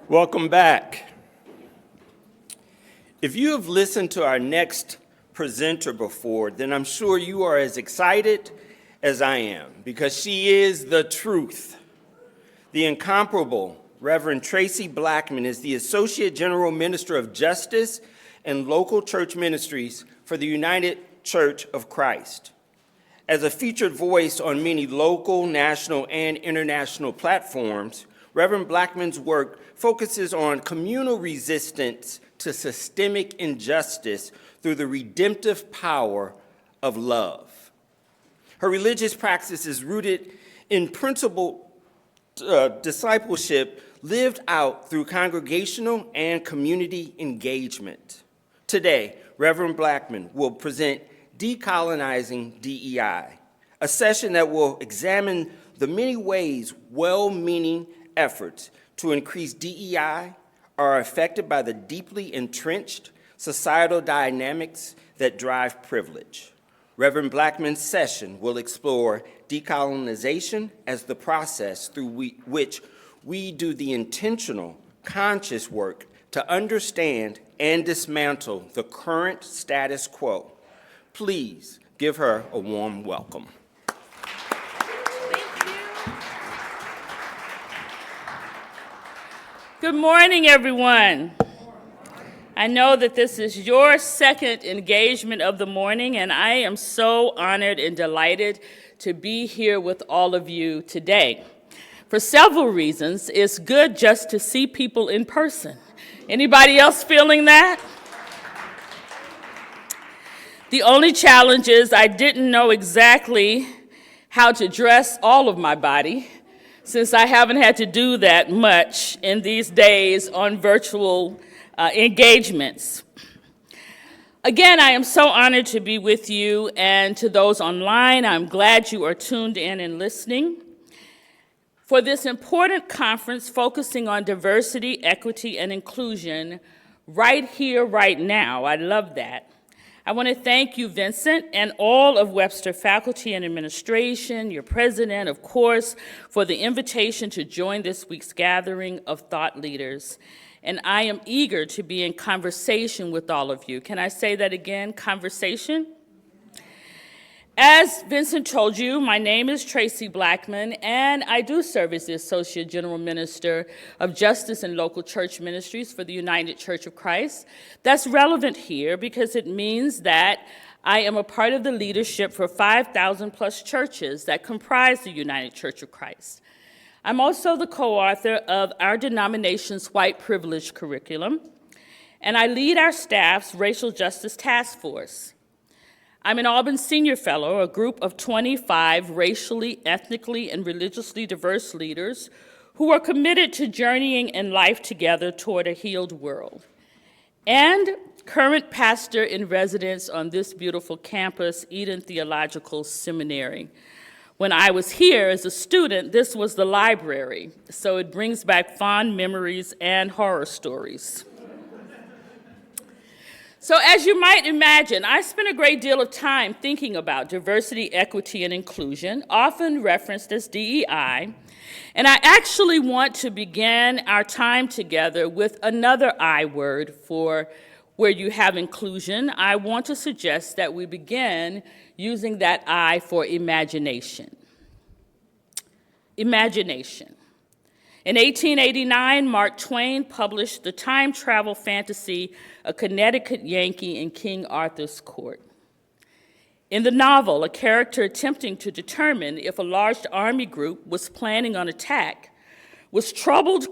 Welcome back. If you have listened to our next presenter before, then I'm sure you are as excited as I am, because she is the truth. The incomparable Reverend Tracy Blackman is the Associate General Minister of Justice and Local Church Ministries for the United Church of Christ. As a featured voice on many local, national, and international platforms, Reverend Blackman's work focuses on communal resistance to systemic injustice through the redemptive power of love. Her religious practice is rooted in principled discipleship lived out through congregational and community engagement. Today, Reverend Blackman will present Decolonizing DEI, a session that will examine the many ways well-meaning efforts to increase DEI are affected by the deeply entrenched societal dynamics that drive privilege. Reverend Blackman's session will explore decolonization as the process through which we do the intentional, conscious work to understand and dismantle the current status quo. Please give her a warm welcome. Good morning, everyone. I know that this is your second engagement of the morning, and I am so honored and delighted to be here with all of you today. For several reasons, it's good just to see people in person. Anybody else feeling that? The only challenge is I didn't know exactly how to dress all of my body, since I haven't had to do that much in these days on virtual engagements. Again, I am so honored to be with you, and to those online, I'm glad you are tuned in and listening. For this important conference focusing on diversity, equity, and inclusion right here, right now, I love that. I want to thank you, Vincent, and all of Webster faculty and administration, your president, of course, for the invitation to join this week's gathering of thought leaders. And I am eager to be in conversation with all of you. Can I say that again, conversation? As Vincent told you, my name is Tracy Blackman, and I do serve as the Associate General Minister of Justice and Local Church Ministries for the United Church of Christ. That's relevant here because it means that I am a part of the leadership for 5,000 plus churches that comprise the United Church of Christ. I'm also the co-author of our denomination's white privilege curriculum, and I lead our staff's racial justice task force. I'm an Auburn Senior Fellow, a group of 25 racially, ethnically, and religiously diverse leaders who are committed to journeying in life together toward a healed world. And current pastor in residence on this beautiful campus, Eden Theological Seminary. When I was here as a student, this was the library, so it brings back fond memories and horror stories. So as you might imagine, I spent a great deal of time thinking about diversity, equity, and inclusion, often referenced as DEI, and I actually want to begin our time together with another I word for where you have inclusion. I want to suggest that we begin using that I for imagination. Imagination. In 1889, Mark Twain published the time travel fantasy A Connecticut Yankee in King Arthur's Court. In the novel, a character attempting to determine if a large army group was planning an attack was troubled,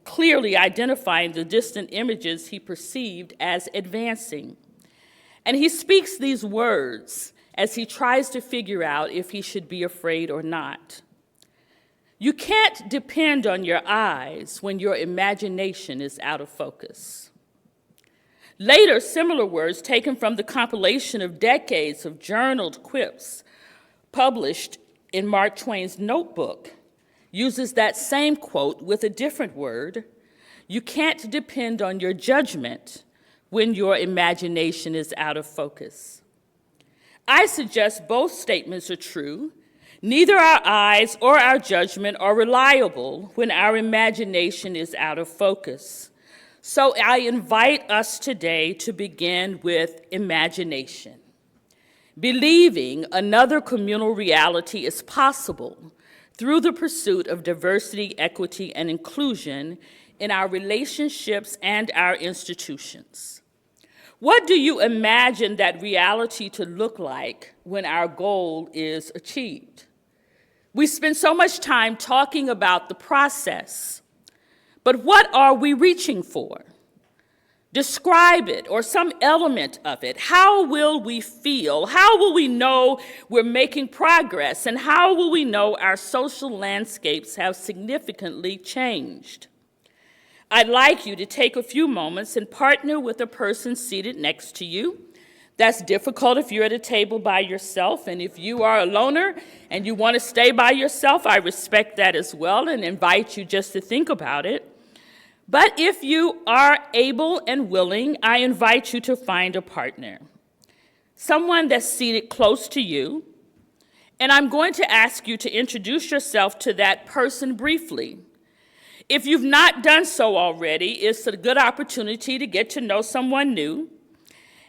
clearly identifying the distant images he perceived as advancing. And he speaks these words as he tries to figure out if he should be afraid or not. You can't depend on your eyes when your imagination is out of focus. Later, similar words taken from the compilation of decades of journaled quips published in Mark Twain's notebook uses that same quote with a different word. You can't depend on your judgment when your imagination is out of focus. I suggest both statements are true, Neither our eyes or our judgment are reliable when our imagination is out of focus. So I invite us today to begin with imagination. Believing another communal reality is possible through the pursuit of diversity, equity, and inclusion in our relationships and our institutions. What do you imagine that reality to look like when our goal is achieved? We spend so much time talking about the process, but what are we reaching for? Describe it or some element of it. How will we feel? How will we know we're making progress? And how will we know our social landscapes have significantly changed? I'd like you to take a few moments and partner with a person seated next to you. That's difficult if you're at a table by yourself, and if you are a loner and you want to stay by yourself, I respect that as well and invite you just to think about it. But if you are able and willing, I invite you to find a partner, someone that's seated close to you, and I'm going to ask you to introduce yourself to that person briefly. If you've not done so already, it's a good opportunity to get to know someone new.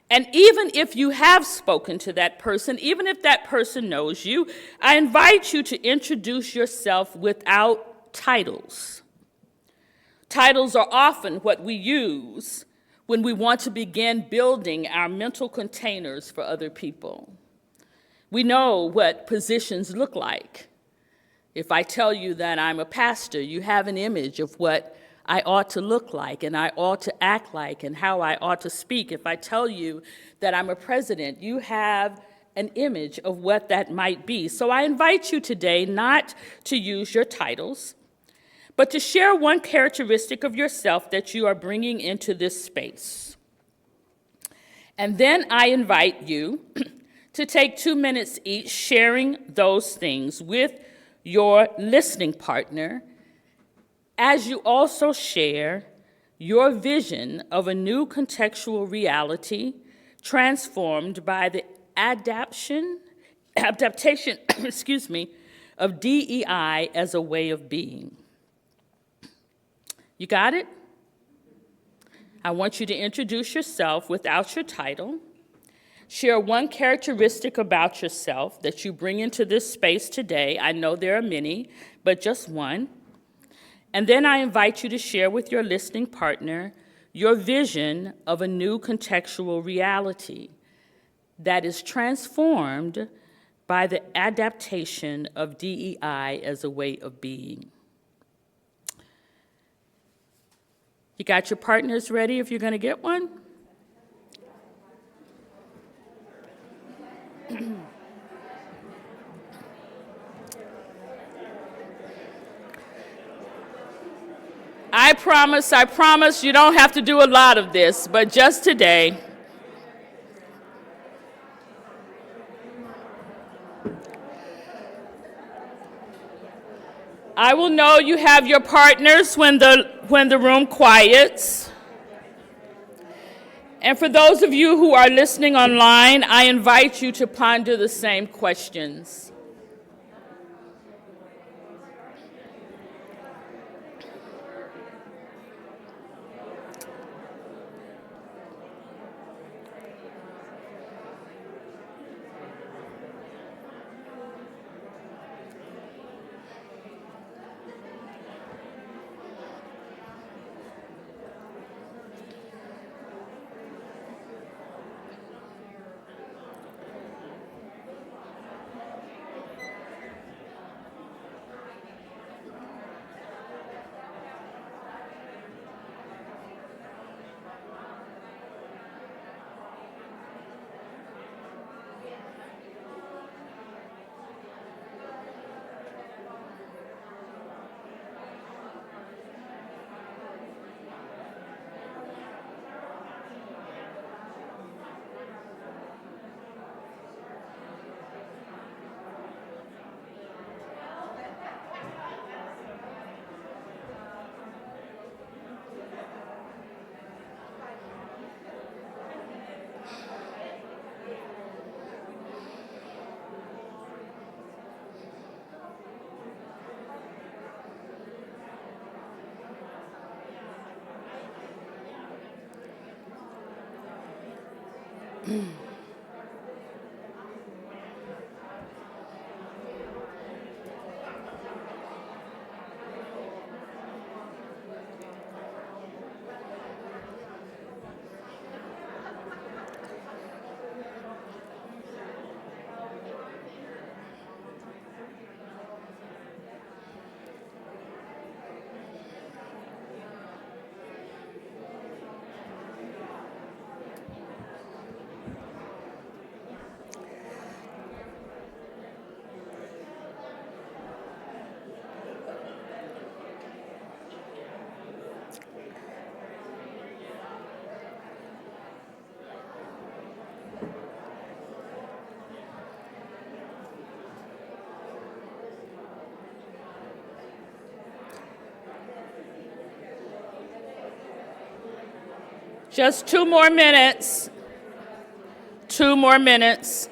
And even if you have spoken to that person, even if that person knows you, I invite you to introduce yourself without titles. Titles are often what we use when we want to begin building our mental containers for other people. We know what positions look like. If I tell you that I'm a pastor, you have an image of what I ought to look like and I ought to act like and how I ought to speak. If I tell you that I'm a president, you have an image of what that might be. So I invite you today not to use your titles, but to share one characteristic of yourself that you are bringing into this space. And then I invite you to take 2 minutes each sharing those things with your listening partner, as you also share your vision of a new contextual reality transformed by the adaptation, of DEI as a way of being. You got it? I want you to introduce yourself without your title. Share one characteristic about yourself that you bring into this space today. I know there are many, but just one. And then I invite you to share with your listening partner your vision of a new contextual reality that is transformed by the adaptation of DEI as a way of being. You got your partners ready if you're going to get one? I promise you don't have to do a lot of this, but just today. I will know you have your partners when the room quiets. And for those of you who are listening online, I invite you to ponder the same questions. Just 2 more minutes. 2 more minutes.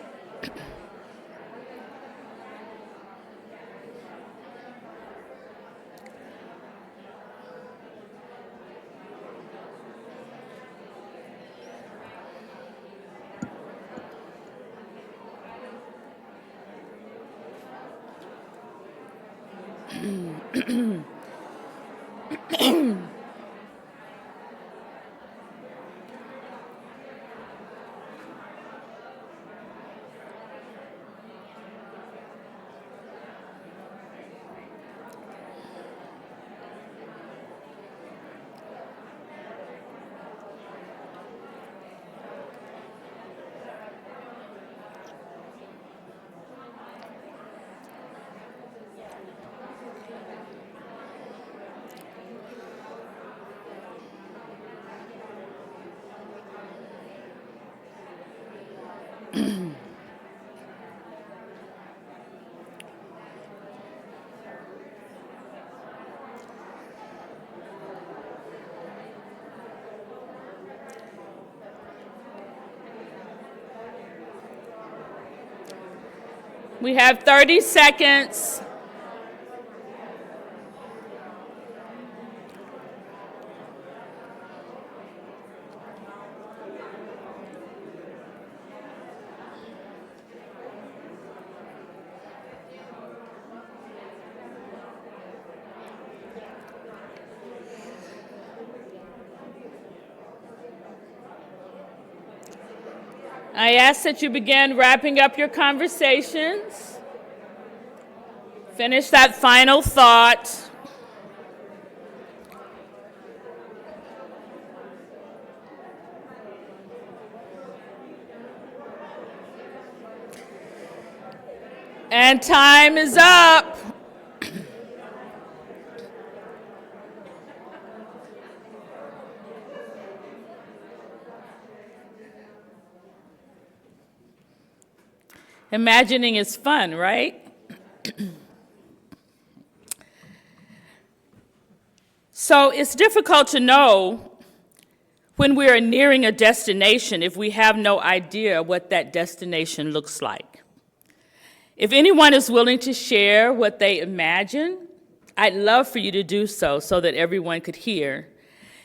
We have 30 seconds. I ask that you begin wrapping up your conversations. Finish that final thought. And time is up. Imagining is fun, right? So it's difficult to know when we are nearing a destination if we have no idea what that destination looks like. If anyone is willing to share what they imagine, I'd love for you to do so that everyone could hear.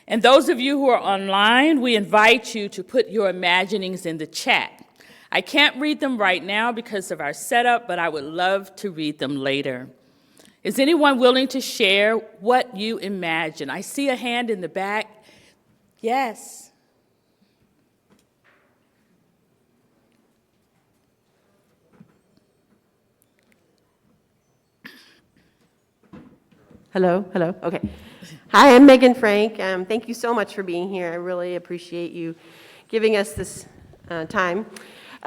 And those of you who are online, we invite you to put your imaginings in the chat. I can't read them right now because of our setup, but I would love to read them later. Is anyone willing to share what you imagine? I see a hand in the back. Yes. Hello, okay. Hi, I'm Megan Frank. Thank you so much for being here. I really appreciate you giving us this time.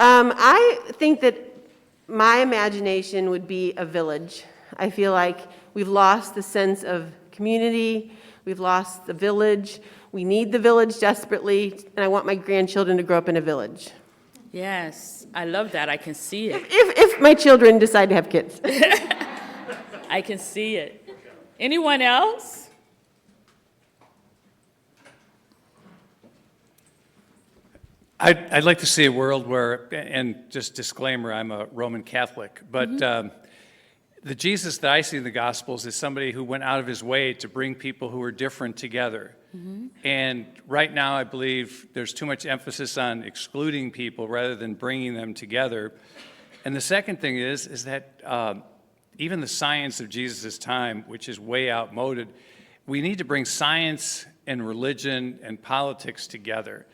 I think that my imagination would be a village. I feel like we've lost the sense of community. We've lost the village. We need the village desperately, and I want my grandchildren to grow up in a village. Yes, I love that. I can see it. If my children decide to have kids. I can see it. Anyone else? I'd like to see a world where, and just disclaimer, I'm a Roman Catholic, but the Jesus that I see in the Gospels is somebody who went out of his way to bring people who are different together. And right now, I believe there's too much emphasis on excluding people rather than bringing them together. And the second thing is that even the science of Jesus' time, which is way outmoded, we need to bring science and religion and politics together.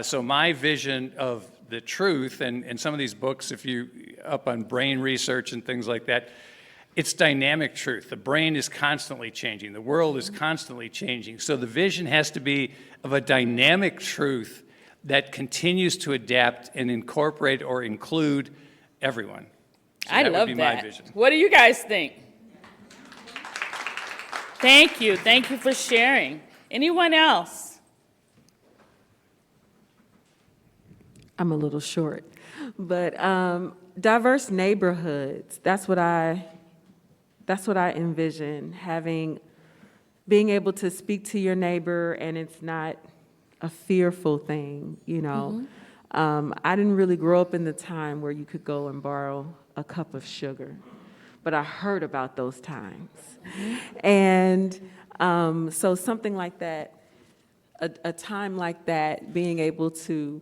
So my vision of the truth, and some of these books, if you up on brain research and things like that, it's dynamic truth. The brain is constantly changing. The world is constantly changing. So the vision has to be of a dynamic truth that continues to adapt and incorporate or include everyone. So I that love would be that. my vision. What do you guys think? Thank you. Thank you for sharing. Anyone else? I'm a little short, but diverse neighborhoods, that's what I envision, being able to speak to your neighbor and it's not a fearful thing, you know. I didn't really grow up in the time where you could go and borrow a cup of sugar, but I heard about those times. And so something like that, a time like that, being able to,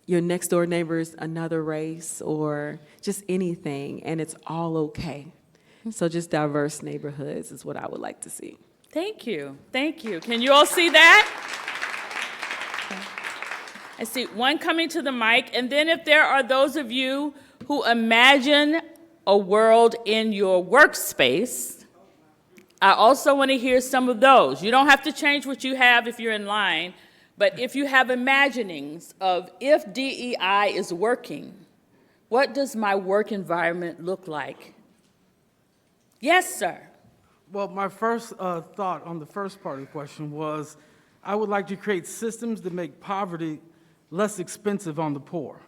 your next door neighbor's another race or just anything, and it's all okay. So just diverse neighborhoods is what I would like to see. Thank you. Thank you. Can you all see that? I see one coming to the mic, and then if there are those of you who imagine a world in your workspace, I also want to hear some of those. You don't have to change what you have if you're in line, but if you have imaginings of if DEI is working, what does my work environment look like? Yes, sir. Well, my first thought on the first part of the question was I would like to create systems that make poverty less expensive on the poor.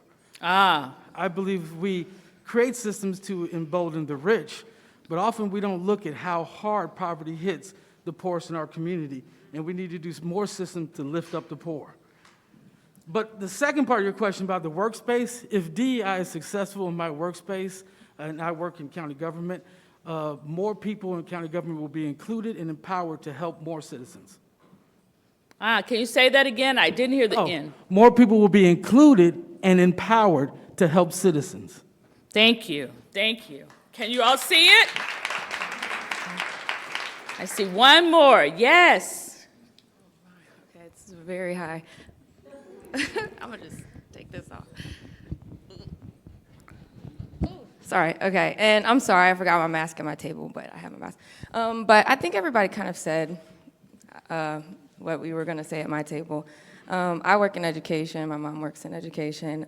I believe we create systems to embolden the rich, but often we don't look at how hard poverty hits the poorest in our community, and we need to do more systems to lift up the poor. But the second part of your question about the workspace, if DEI is successful in my workspace, and I work in county government, more people in county government will be included and empowered to help more citizens. Can you say that again? I didn't hear the end. More people will be included and empowered to help citizens. Thank you. Thank you. Can you all see it? I see one more. Yes. Okay, it's very high. I'm gonna just take this off. Sorry, okay, and I'm sorry, I forgot my mask at my table, but I have my mask. But I think everybody kind of said what we were gonna say at my table. I work in education, my mom works in education,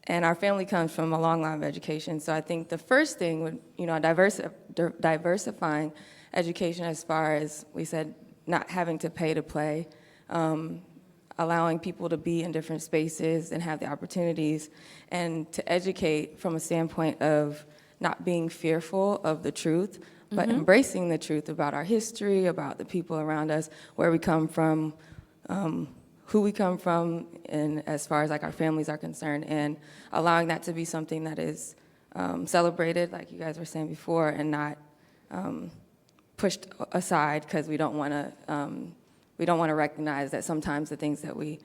and our family comes from a long line of education, so I think the first thing would, you know, diversifying education as far as, we said, not having to pay to play, allowing people to be in different spaces and have the opportunities, and to educate from a standpoint of not being fearful of the truth, but embracing the truth about our history, about the people around us, where we come from, who we come from, and as far as like our families are concerned, and allowing that to be something that is celebrated, like you guys were saying before, and not pushed aside because we don't want to recognize that sometimes the things that we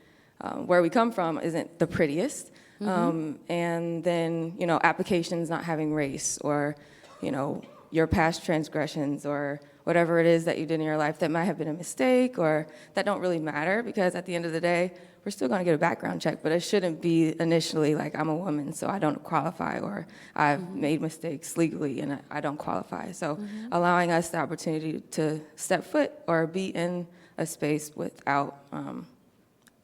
where we come from isn't the prettiest, and then, you know, applications not having race, or, you know, your past transgressions, or whatever it is that you did in your life that might have been a mistake, or that don't really matter, because at the end of the day, we're still going to get a background check, but it shouldn't be initially like, I'm a woman, so I don't qualify, or I've made mistakes legally and I don't qualify. So allowing us the opportunity to step foot or be in a space without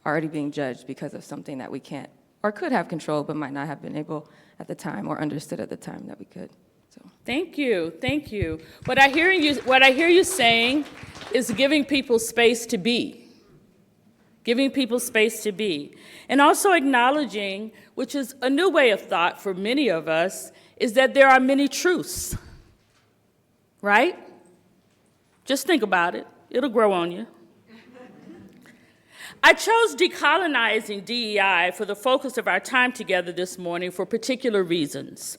already being judged because of something that we can't or could have control, but might not have been able at the time or understood at the time that we could. So. Thank you. Thank you. What I hear you saying is giving people space to be. Giving people space to be. And also acknowledging, which is a new way of thought for many of us, is that there are many truths. Right? Just think about it. It'll grow on you. I chose Decolonizing DEI for the focus of our time together this morning for particular reasons.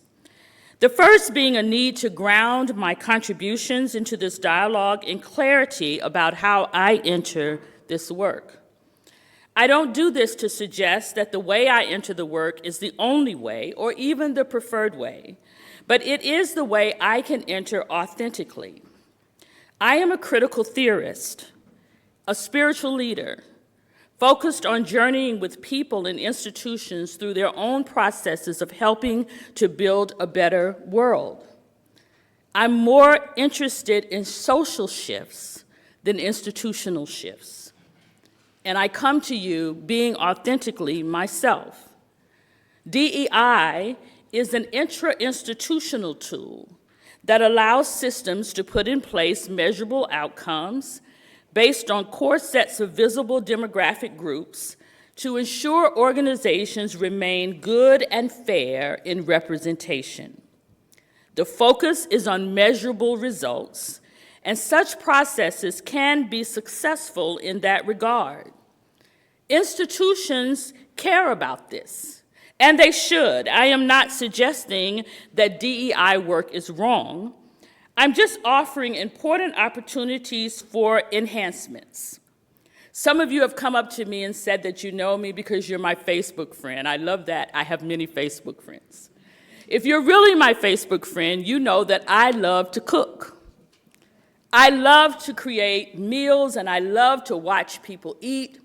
The first being a need to ground my contributions into this dialogue in clarity about how I enter this work. I don't do this to suggest that the way I enter the work is the only way or even the preferred way, but it is the way I can enter authentically. I am a critical theorist, a spiritual leader, focused on journeying with people and institutions through their own processes of helping to build a better world. I'm more interested in social shifts than institutional shifts. And I come to you being authentically myself. DEI is an intra-institutional tool that allows systems to put in place measurable outcomes based on core sets of visible demographic groups to ensure organizations remain good and fair in representation. The focus is on measurable results, and such processes can be successful in that regard. Institutions care about this, and they should. I am not suggesting that DEI work is wrong. I'm just offering important opportunities for enhancements. Some of you have come up to me and said that you know me because you're my Facebook friend. I love that. I have many Facebook friends. If you're really my Facebook friend, you know that I love to cook. I love to create meals, and I love to watch people eat.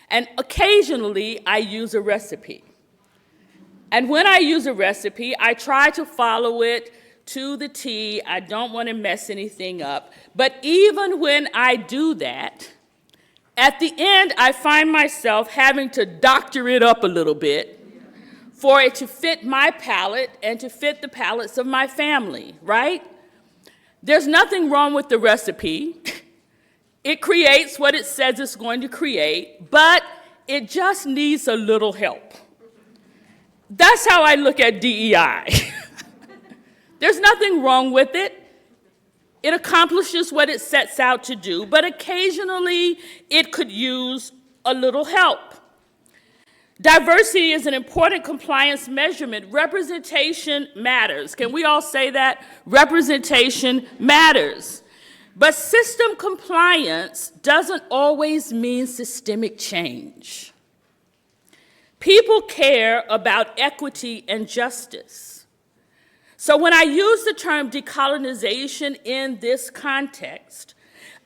And occasionally, I use a recipe. And when I use a recipe, I try to follow it to the T. I don't want to mess anything up. But even when I do that, at the end, I find myself having to doctor it up a little bit for it to fit my palate and to fit the palates of my family, right? There's nothing wrong with the recipe. It creates what it says it's going to create, but it just needs a little help. That's how I look at DEI. There's nothing wrong with it. It accomplishes what it sets out to do, but occasionally it could use a little help. Diversity is an important compliance measurement. Representation matters. Can we all say that? Representation matters. But system compliance doesn't always mean systemic change. People care about equity and justice. So when I use the term decolonization in this context,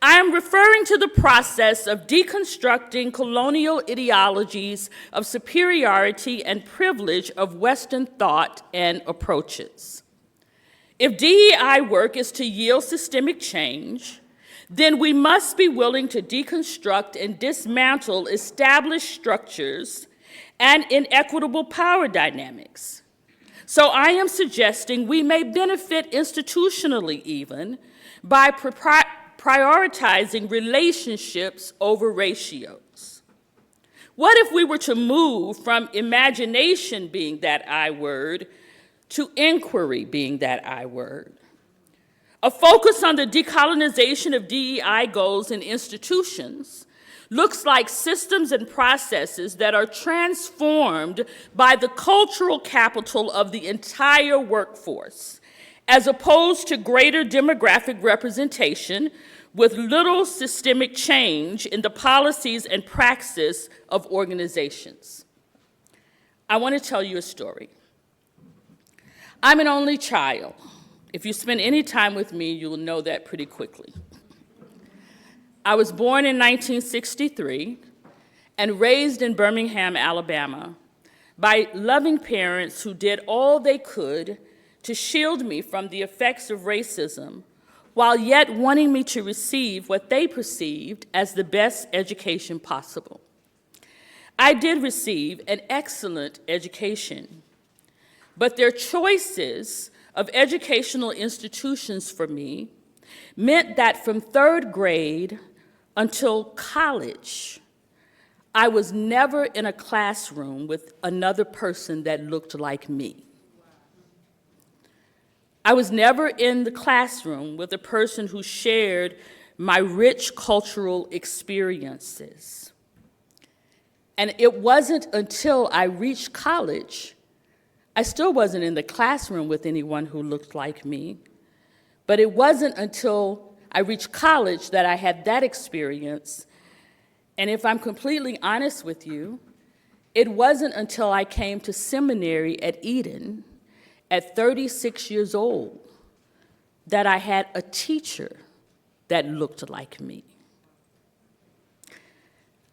I am referring to the process of deconstructing colonial ideologies of superiority and privilege of Western thought and approaches. If DEI work is to yield systemic change, then we must be willing to deconstruct and dismantle established structures and inequitable power dynamics. So I am suggesting we may benefit institutionally even by prioritizing relationships over ratios. What if we were to move from imagination being that I word to inquiry being that I word? A focus on the decolonization of DEI goals in institutions looks like systems and processes that are transformed by the cultural capital of the entire workforce, as opposed to greater demographic representation with little systemic change in the policies and praxis of organizations. I want to tell you a story. I'm an only child. If you spend any time with me, you'll know that pretty quickly. I was born in 1963 and raised in Birmingham, Alabama, by loving parents who did all they could to shield me from the effects of racism, while yet wanting me to receive what they perceived as the best education possible. I did receive an excellent education, but their choices of educational institutions for me meant that from third grade until college, I was never in a classroom with another person that looked like me. I was never in the classroom with a person who shared my rich cultural experiences. And it wasn't until I reached college I still wasn't in the classroom with anyone who looked like me, but it wasn't until I reached college that I had that experience. And if I'm completely honest with you, it wasn't until I came to seminary at Eden at 36 years old that I had a teacher that looked like me.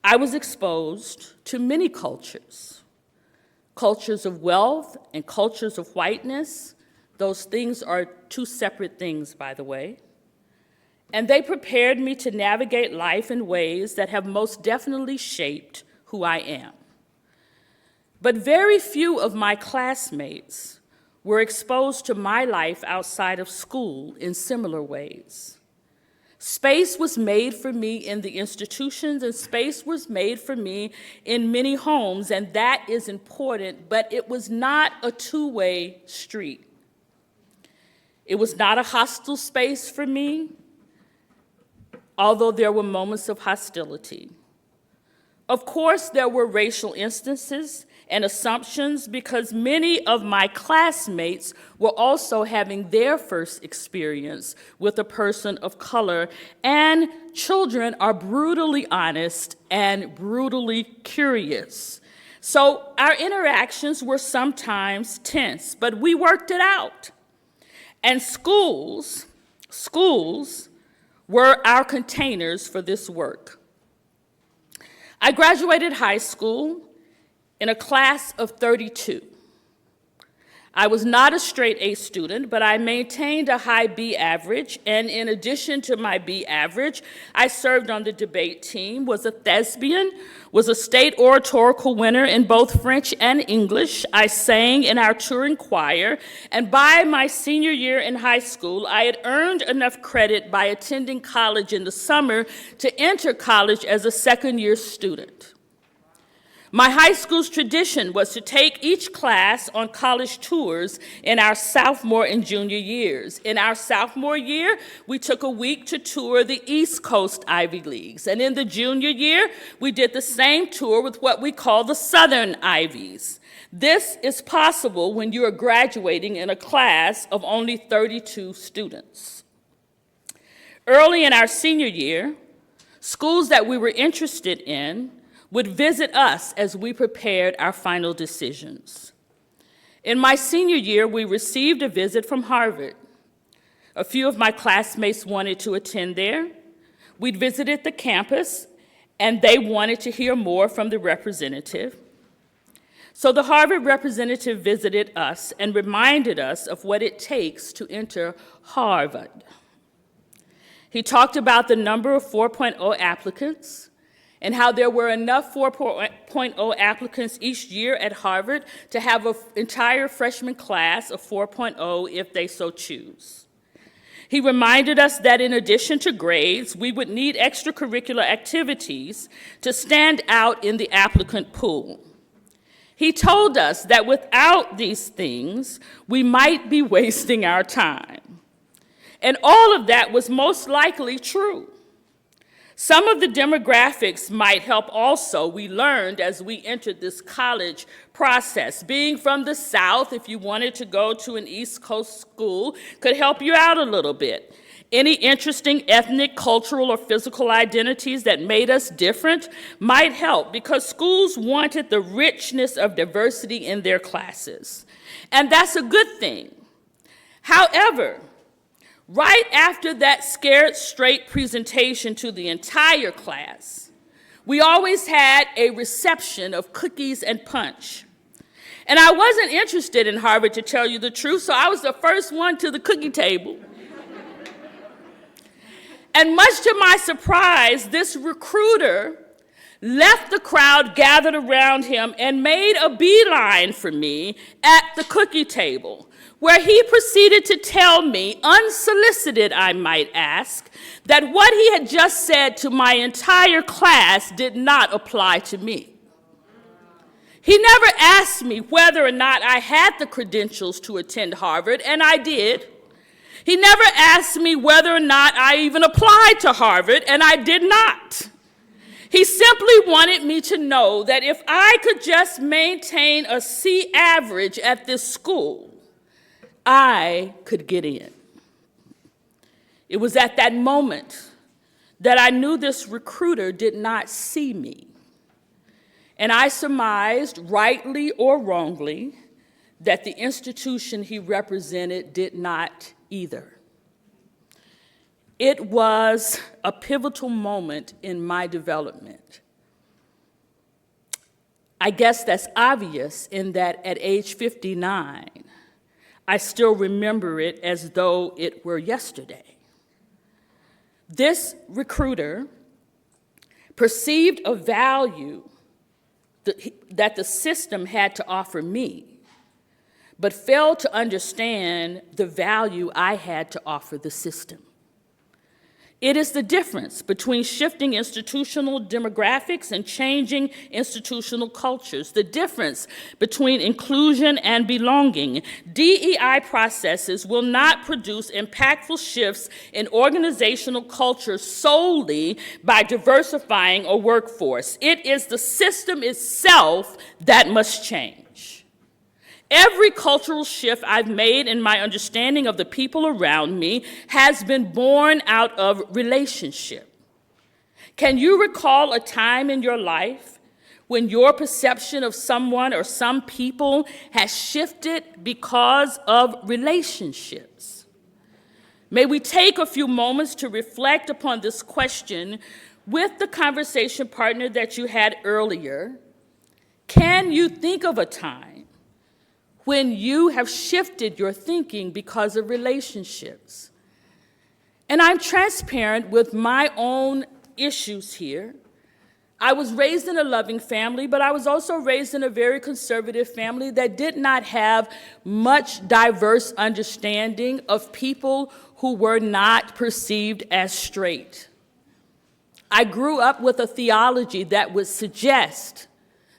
I was exposed to many cultures, cultures of wealth and cultures of whiteness. Those things are two separate things, by the way. And they prepared me to navigate life in ways that have most definitely shaped who I am. But very few of my classmates were exposed to my life outside of school in similar ways. Space was made for me in the institutions, and space was made for me in many homes, and that is important, but it was not a two-way street. It was not a hostile space for me, although there were moments of hostility. Of course, there were racial instances and assumptions because many of my classmates were also having their first experience with a person of color, and children are brutally honest and brutally curious. So our interactions were sometimes tense, but we worked it out. And schools were our containers for this work. I graduated high school in a class of 32. I was not a straight A student, but I maintained a high B average, and in addition to my B average, I served on the debate team, was a thespian, was a state oratorical winner in both French and English. I sang in our touring choir, and by my senior year in high school, I had earned enough credit by attending college in the summer to enter college as a second-year student. My high school's tradition was to take each class on college tours in our sophomore and junior years. In our sophomore year, we took a week to tour the East Coast Ivy Leagues. And in the junior year, we did the same tour with what we call the Southern Ivies. This is possible when you are graduating in a class of only 32 students. Early in our senior year, schools that we were interested in would visit us as we prepared our final decisions. In my senior year, we received a visit from Harvard. A few of my classmates wanted to attend there. We'd visited the campus, and they wanted to hear more from the representative. So the Harvard representative visited us and reminded us of what it takes to enter Harvard. He talked about the number of 4.0 applicants, and how there were enough 4.0 applicants each year at Harvard to have an entire freshman class of 4.0 if they so choose. He reminded us that in addition to grades, we would need extracurricular activities to stand out in the applicant pool. He told us that without these things, we might be wasting our time. And all of that was most likely true. Some of the demographics might help also, we learned as we entered this college process. Being from the South, if you wanted to go to an East Coast school, could help you out a little bit. Any interesting ethnic, cultural, or physical identities that made us different might help because schools wanted the richness of diversity in their classes. And that's a good thing. However, right after that scared straight presentation to the entire class, we always had a reception of cookies and punch. And I wasn't interested in Harvard, to tell you the truth, so I was the first one to the cookie table. And much to my surprise, this recruiter left the crowd gathered around him and made a beeline for me at the cookie table, where he proceeded to tell me, unsolicited I might ask, that what he had just said to my entire class did not apply to me. He never asked me whether or not I had the credentials to attend Harvard, and I did. He never asked me whether or not I even applied to Harvard, and I did not. He simply wanted me to know that if I could just maintain a C average at this school, I could get in. It was at that moment that I knew this recruiter did not see me. And I surmised, rightly or wrongly, that the institution he represented did not either. It was a pivotal moment in my development. I guess that's obvious in that at age 59, I still remember it as though it were yesterday. This recruiter perceived a value that the system had to offer me, but failed to understand the value I had to offer the system. It is the difference between shifting institutional demographics and changing institutional cultures, the difference between inclusion and belonging. DEI processes will not produce impactful shifts in organizational culture solely by diversifying a workforce. It is the system itself that must change. Every cultural shift I've made in my understanding of the people around me has been born out of relationship. Can you recall a time in your life when your perception of someone or some people has shifted because of relationships? May we take a few moments to reflect upon this question with the conversation partner that you had earlier. Can you think of a time when you have shifted your thinking because of relationships? And I'm transparent with my own issues here. I was raised in a loving family, but I was also raised in a very conservative family that did not have much diverse understanding of people who were not perceived as straight. I grew up with a theology that would suggest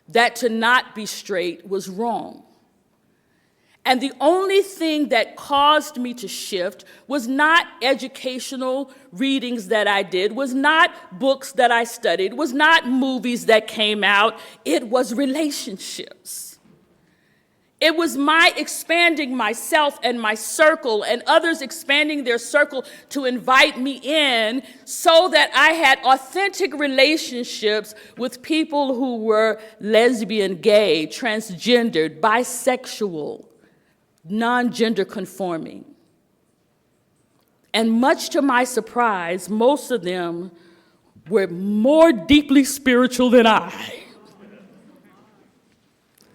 that to not be straight was wrong. And the only thing that caused me to shift was not educational readings that I did, was not books that I studied, was not movies that came out. It was relationships. It was my expanding myself and my circle and others expanding their circle to invite me in so that I had authentic relationships with people who were lesbian, gay, transgendered, bisexual, non-gender conforming. And much to my surprise, most of them were more deeply spiritual than I.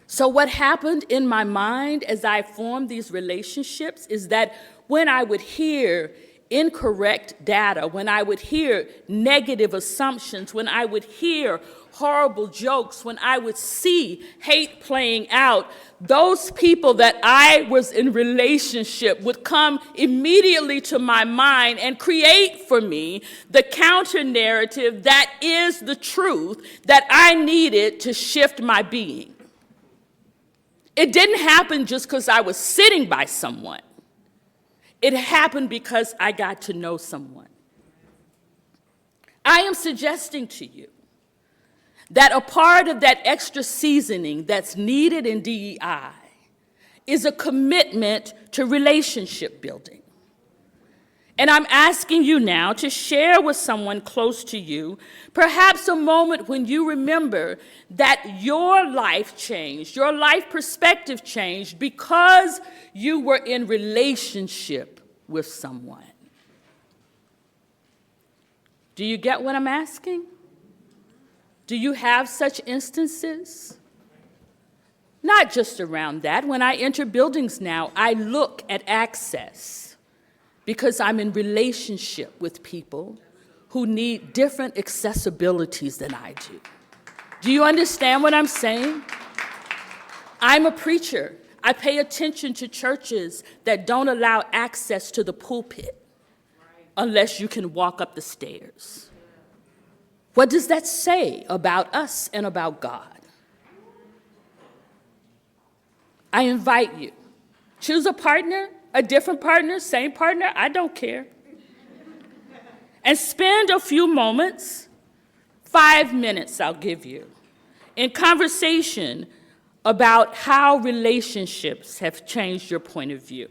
So what happened in my mind as I formed these relationships is that when I would hear incorrect data, when I would hear negative assumptions, when I would hear horrible jokes, when I would see hate playing out, those people that I was in relationship would come immediately to my mind and create for me the counter narrative that is the truth that I needed to shift my being. It didn't happen just because I was sitting by someone. It happened because I got to know someone. I am suggesting to you that a part of that extra seasoning that's needed in DEI is a commitment to relationship building. And I'm asking you now to share with someone close to you, perhaps a moment when you remember that your life changed, your life perspective changed because you were in relationship with someone. Do you get what I'm asking? Do you have such instances? Not just around that. When I enter buildings now, I look at access because I'm in relationship with people who need different accessibilities than I do. Do you understand what I'm saying? I'm a preacher. I pay attention to churches that don't allow access to the pulpit unless you can walk up the stairs. What does that say about us and about God? I invite you. Choose a partner, a different partner, same partner, I don't care. And spend a few moments 5 minutes I'll give you in conversation about how relationships have changed your point of view.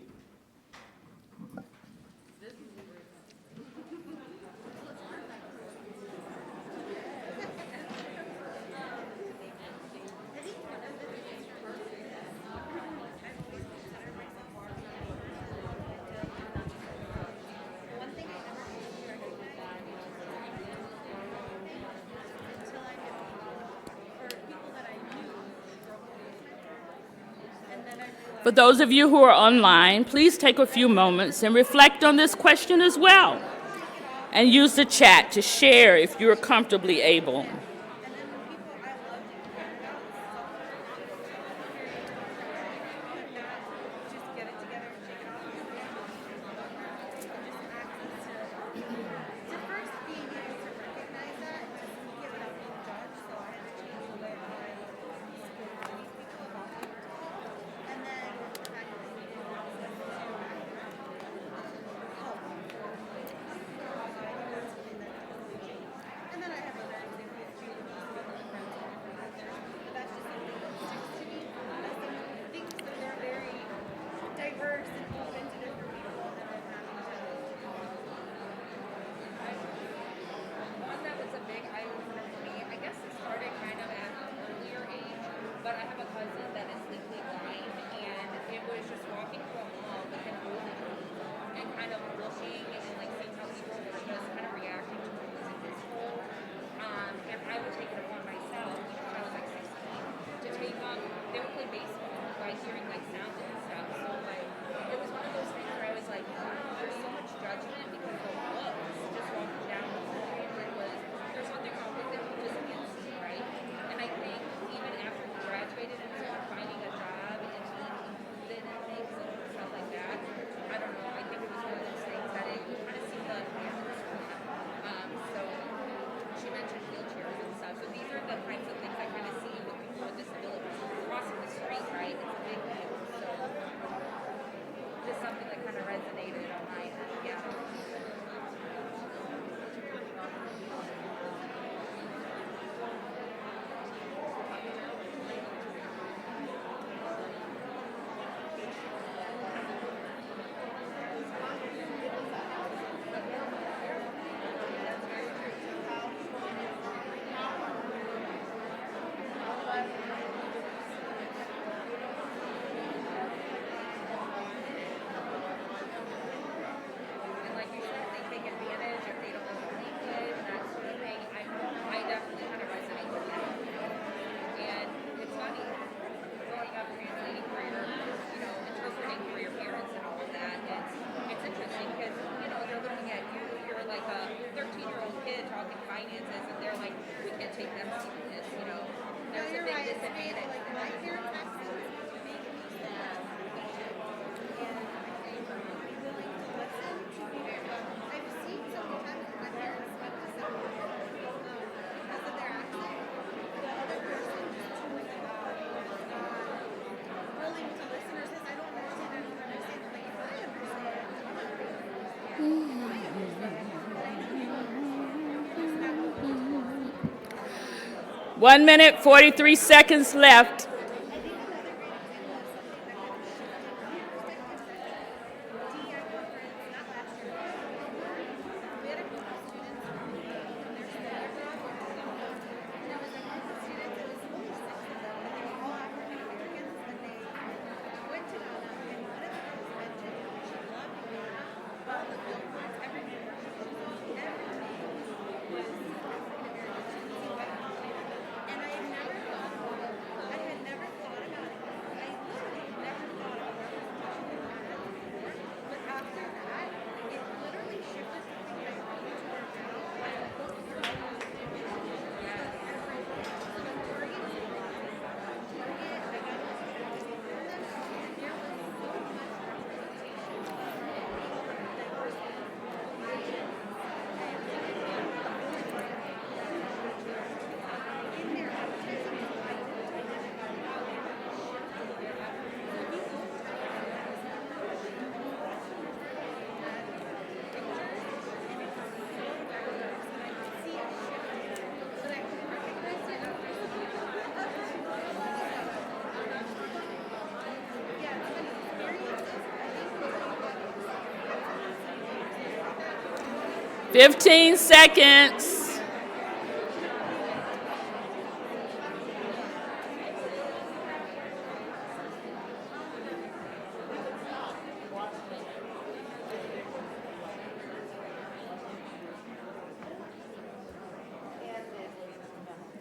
For those of you who are online, please take a few moments and reflect on this question as well. And use the chat to share if you're comfortably able. One minute, 43 seconds left. And I had never 15 seconds.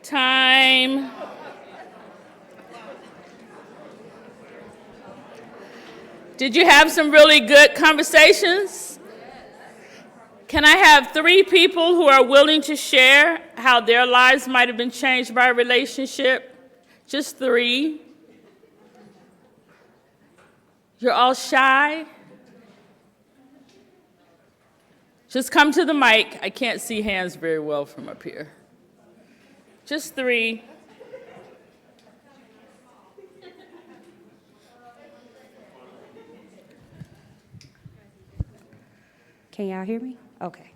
Time. Did you have some really good conversations? Can I have 3 people who are willing to share how their lives might have been changed by a relationship? Just 3. You're all shy? Just come to the mic. I can't see hands very well from up here. Just 3. Can y'all hear me? Okay.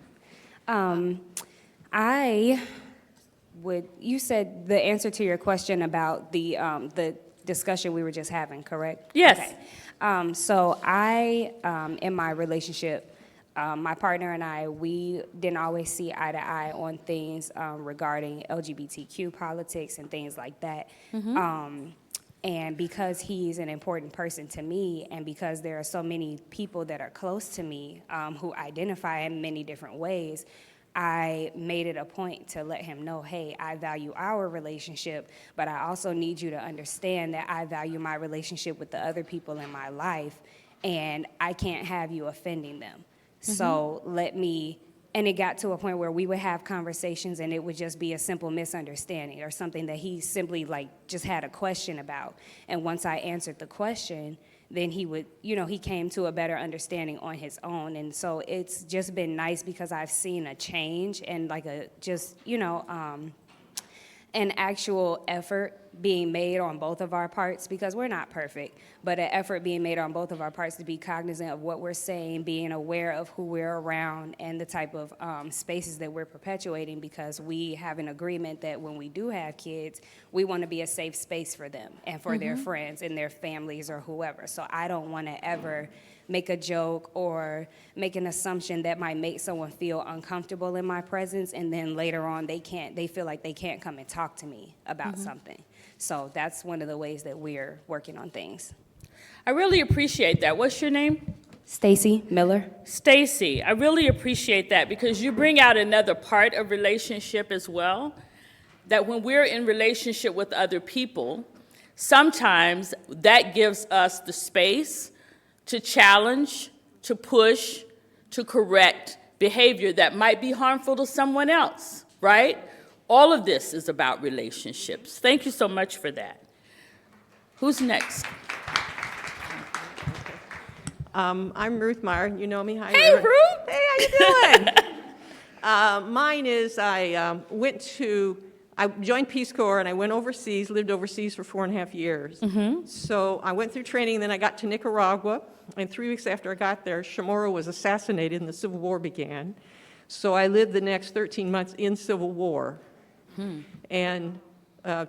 You said the answer to your question about the discussion we were just having, correct? Yes. Okay. So in my relationship, my partner and I, we didn't always see eye to eye on things regarding LGBTQ politics and things like that. And because he's an important person to me, and because there are so many people that are close to me who identify in many different ways, I made it a point to let him know, hey, I value our relationship, but I also need you to understand that I value my relationship with the other people in my life, and I can't have you offending them. So and it got to a point where we would have conversations and it would just be a simple misunderstanding or something that he simply just had a question about. And once I answered the question, then he would, he came to a better understanding on his own. And so it's just been nice because I've seen a change and an actual effort being made on both of our parts, because we're not perfect, but an effort being made on both of our parts to be cognizant of what we're saying, being aware of who we're around and the type of spaces that we're perpetuating, because we have an agreement that when we do have kids, we want to be a safe space for them and for their friends and their families or whoever. So I don't want to ever make a joke or make an assumption that might make someone feel uncomfortable in my presence, and then later on they feel like they can't come and talk to me about something. So that's one of the ways that we're working on things. I really appreciate that. What's your name? Stacy Miller. Stacy, I really appreciate that because you bring out another part of relationship as well, that when we're in relationship with other people, sometimes that gives us the space to challenge, to push, to correct behavior that might be harmful to someone else, right? All of this is about relationships. Thank you so much for that. Who's next? I'm Ruth Meyer. You know me. Hi, Hey, Ruth. Ruth. Hey, how you doing? Mine is I joined Peace Corps and I went overseas, lived overseas for 4.5 years. So I went through training, and then I got to Nicaragua, and 3 weeks after I got there, Chamorro was assassinated and the Civil War began. So I lived the next 13 months in Civil War, and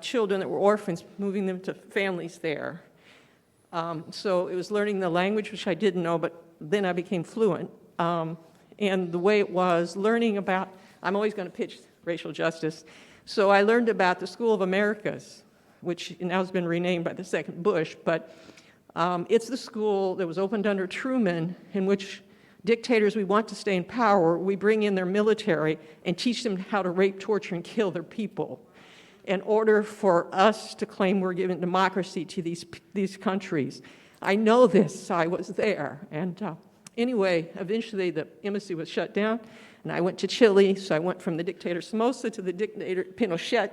children that were orphans, moving them to families there. So it was learning the language, which I didn't know, but then I became fluent. And the way it was, learning about, I'm always going to pitch racial justice. So I learned about the School of Americas, which now has been renamed by the second Bush, but it's the school that was opened under Truman, in which dictators we want to stay in power, we bring in their military and teach them how to rape, torture, and kill their people in order for us to claim we're giving democracy to these countries. I know this, I was there. And anyway, eventually the embassy was shut down, and I went to Chile, so I went from the dictator Somoza to the dictator Pinochet,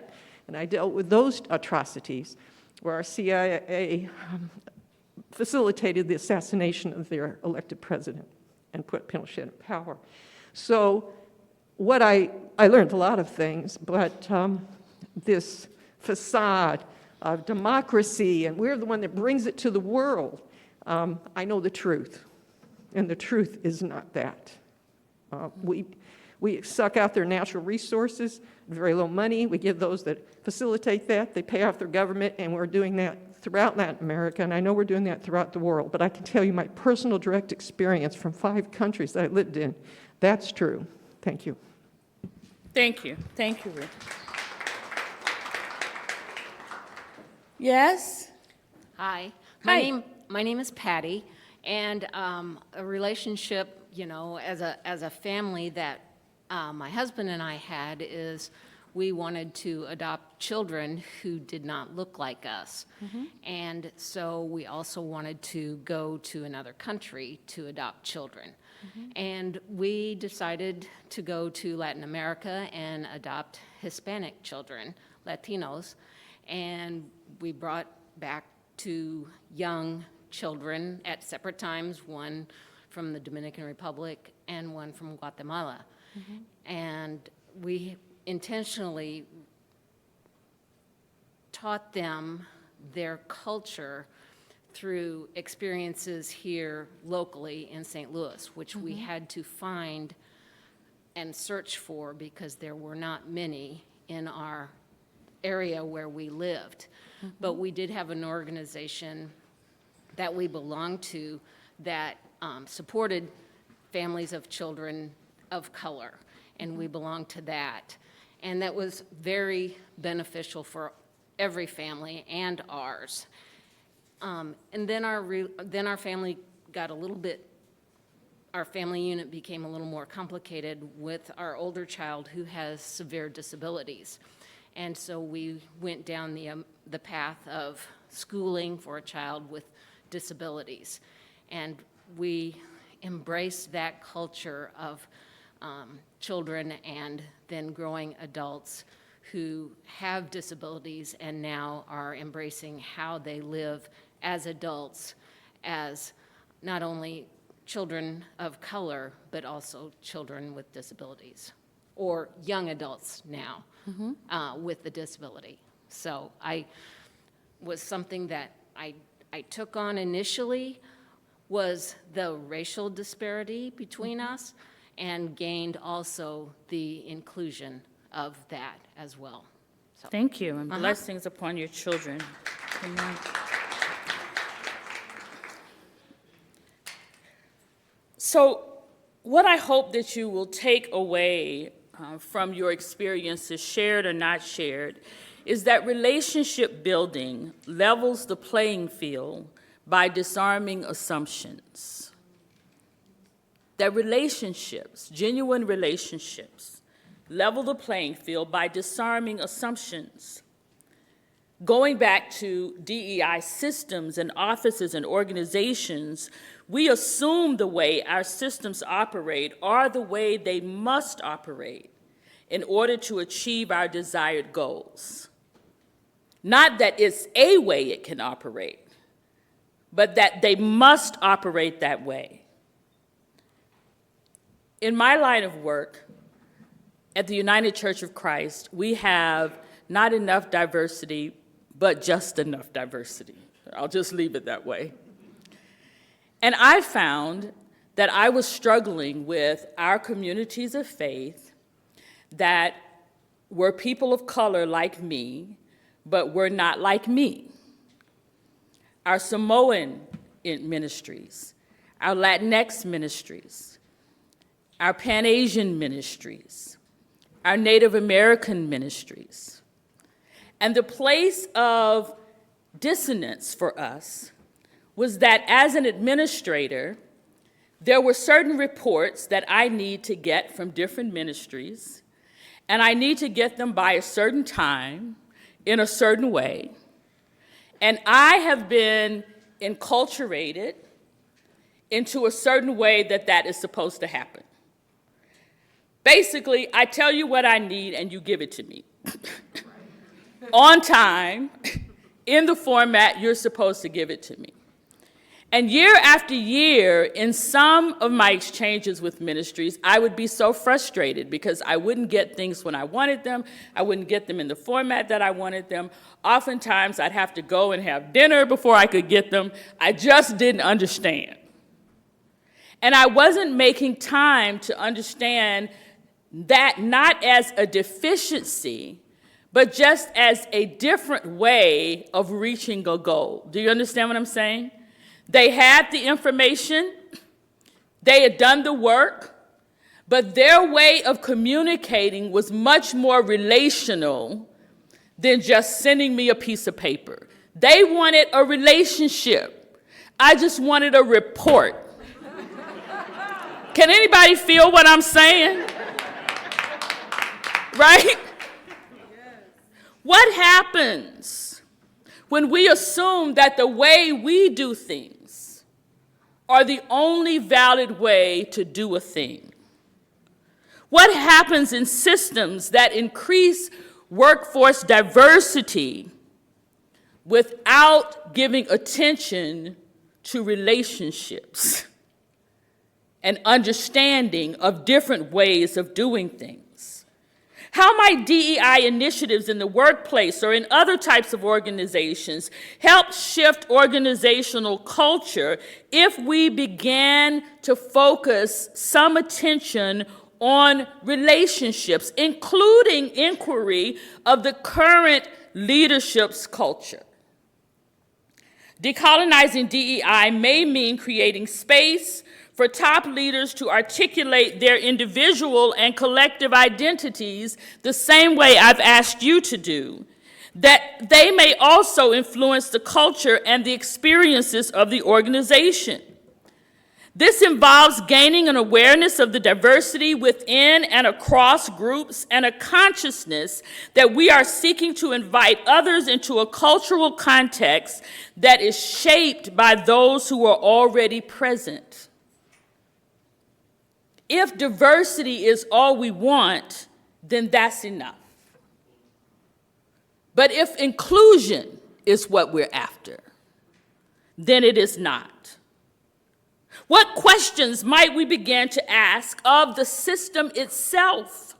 and I dealt with those atrocities, where our CIA facilitated the assassination of their elected president and put Pinochet in power. So what I learned a lot of things, but this facade of democracy, and we're the one that brings it to the world, I know the truth, and the truth is not that. We suck out their natural resources, very low money. We give those that facilitate that. They pay off their government, and we're doing that throughout Latin America, and I know we're doing that throughout the world. But I can tell you my personal direct experience from 5 countries that I lived in, that's true. Thank you. Thank you. Thank you, Ruth. Yes? Hi. Hi. My name is Patty, and a relationship, you know, as a family that my husband and I had is we wanted to adopt children who did not look like us. And so we also wanted to go to another country to adopt children. And we decided to go to Latin America and adopt Hispanic children, Latinos, and we brought back 2 young children at separate times, one from the Dominican Republic and one from Guatemala. And we intentionally taught them their culture through experiences here locally in St. Louis, which we had to find and search for because there were not many in our area where we lived. But we did have an organization that we belonged to that supported families of children of color, and we belonged to that. And that was very beneficial for every family and ours. And then our family got a little bit, our family unit became a little more complicated with our older child who has severe disabilities. And so we went down the path of schooling for a child with disabilities. And we embraced that culture of children and then growing adults who have disabilities and now are embracing how they live as adults, as not only children of color, but also children with disabilities, or young adults now with the disability. So I was something that I took on initially was the racial disparity between us, and gained also the inclusion of that as well. So. Thank you, and blessings upon your children. Amen. So what I hope that you will take away from your experiences, shared or not shared, is that relationship building levels the playing field by disarming assumptions. That relationships, genuine relationships, level the playing field by disarming assumptions. Going back to DEI systems and offices and organizations, we assume the way our systems operate are the way they must operate in order to achieve our desired goals. Not that it's a way it can operate, but that they must operate that way. In my line of work, at the United Church of Christ, we have not enough diversity, but just enough diversity. I'll just leave it that way. And I found that I was struggling with our communities of faith that were people of color like me, but were not like me. Our Samoan ministries, our Latinx ministries, our Pan-Asian ministries, our Native American ministries. And the place of dissonance for us was that as an administrator, there were certain reports that I need to get from different ministries, and I need to get them by a certain time, in a certain way. And I have been enculturated into a certain way that is supposed to happen. Basically, I tell you what I need and you give it to me. On time, in the format you're supposed to give it to me. And year after year, in some of my exchanges with ministries, I would be so frustrated because I wouldn't get things when I wanted them. I wouldn't get them in the format that I wanted them. Oftentimes, I'd have to go and have dinner before I could get them. I just didn't understand. And I wasn't making time to understand that not as a deficiency, but just as a different way of reaching a goal. Do you understand what I'm saying? They had the information, they had done the work, But their way of communicating was much more relational than just sending me a piece of paper. They wanted a relationship. I just wanted a report. Can anybody feel what I'm saying? Right? What happens when we assume that the way we do things are the only valid way to do a thing? What happens in systems that increase workforce diversity without giving attention to relationships and understanding of different ways of doing things? How might DEI initiatives in the workplace or in other types of organizations help shift organizational culture if we began to focus some attention on relationships, including inquiry of the current leadership's culture? Decolonizing DEI may mean creating space for top leaders to articulate their individual and collective identities the same way I've asked you to do, that they may also influence the culture and the experiences of the organization. This involves gaining an awareness of the diversity within and across groups and a consciousness that we are seeking to invite others into a cultural context that is shaped by those who are already present. If diversity is all we want, then that's enough. But if inclusion is what we're after, then it is not. What questions might we begin to ask of the system itself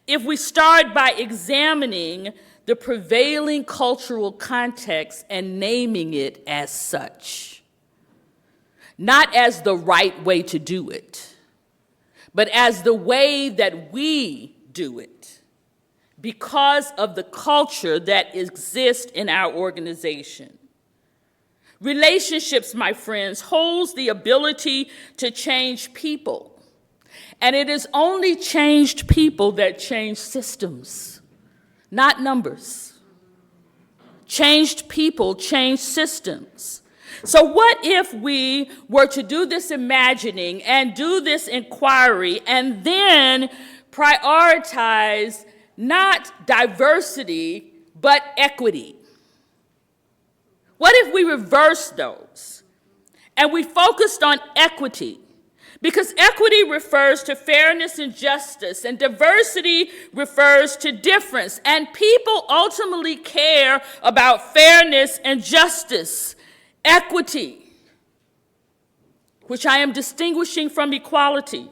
if we start by examining the prevailing cultural context and naming it as such? Not as the right way to do it, but as the way that we do it, because of the culture that exists in our organization. Relationships, my friends, holds the ability to change people. And it is only changed people that change systems, not numbers. Changed people change systems. So what if we were to do this imagining and do this inquiry and then prioritize not diversity, but equity? What if we reverse those and we focused on equity? Because equity refers to fairness and justice, and diversity refers to difference. And people ultimately care about fairness and justice, equity, which I am distinguishing from equality.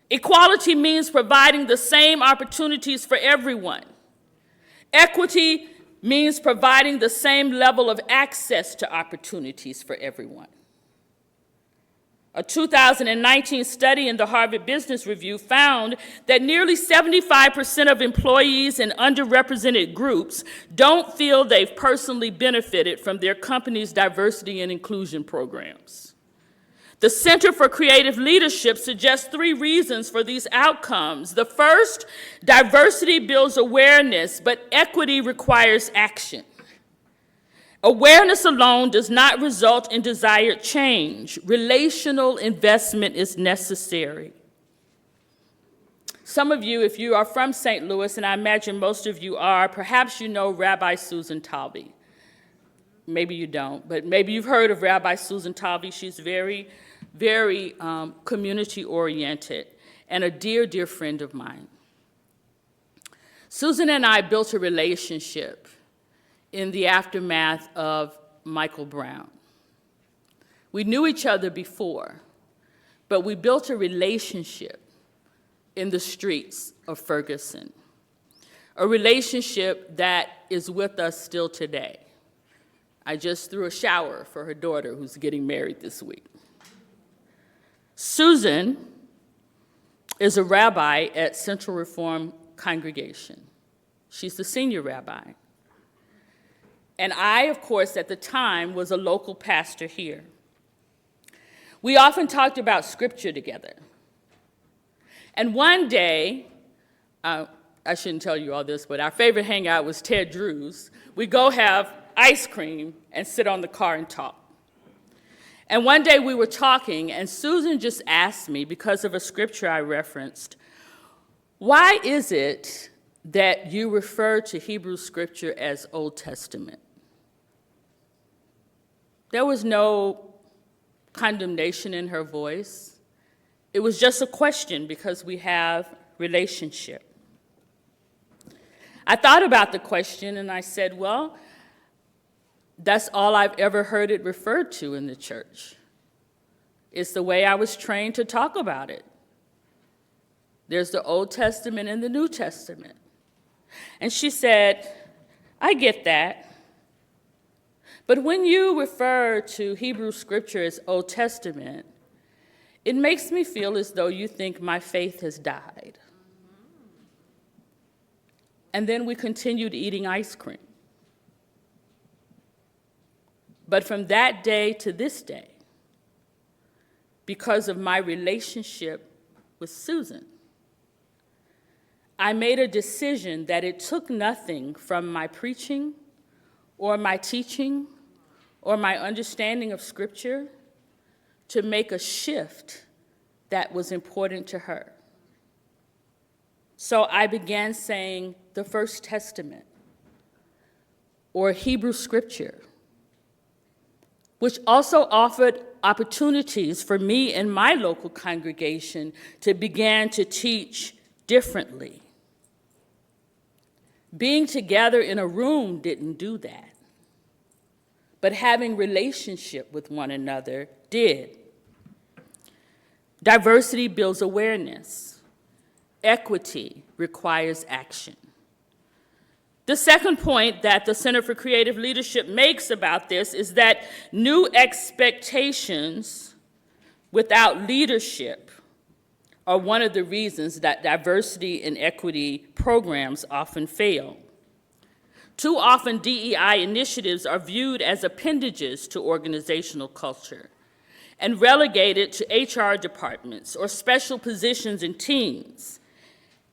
Equality means providing the same opportunities for everyone. Equity means providing the same level of access to opportunities for everyone. A 2019 study in the Harvard Business Review found that nearly 75% of employees in underrepresented groups don't feel they've personally benefited from their company's diversity and inclusion programs. The Center for Creative Leadership suggests 3 reasons for these outcomes. The first, diversity builds awareness, but equity requires action. Awareness alone does not result in desired change. Relational investment is necessary. Some of you, if you are from St. Louis, and I imagine most of you are, perhaps you know Rabbi Susan Talby. Maybe you don't, but maybe you've heard of Rabbi Susan Talby. She's very community-oriented and a dear, dear friend of mine. Susan and I built a relationship in the aftermath of Michael Brown. We knew each other before, but we built a relationship in the streets of Ferguson, a relationship that is with us still today. I just threw a shower for her daughter who's getting married this week. Susan is a rabbi at Central Reform Congregation. She's the senior rabbi. And I, of course, at the time, was a local pastor here. We often talked about scripture together. And one day, I shouldn't tell you all this, but our favorite hangout was Ted Drew's. We go have ice cream and sit on the car and talk. And one day we were talking, and Susan just asked me, because of a scripture I referenced, why is it that you refer to Hebrew scripture as Old Testament? There was no condemnation in her voice. It was just a question because we have relationship. I thought about the question and I said, well, that's all I've ever heard it referred to in the church. It's the way I was trained to talk about it. There's the Old Testament and the New Testament. And she said, I get that. But when you refer to Hebrew scripture as Old Testament, it makes me feel as though you think my faith has died. And then we continued eating ice cream. But from that day to this day, because of my relationship with Susan, I made a decision that it took nothing from my preaching or my teaching or my understanding of Scripture to make a shift that was important to her. So I began saying the First Testament or Hebrew Scripture, which also offered opportunities for me and my local congregation to begin to teach differently. Being together in a room didn't do that, but having relationship with one another did. Diversity builds awareness. Equity requires action. The second point that the Center for Creative Leadership makes about this is that new expectations without leadership are one of the reasons that diversity and equity programs often fail. Too often, DEI initiatives are viewed as appendages to organizational culture and relegated to HR departments or special positions in teams.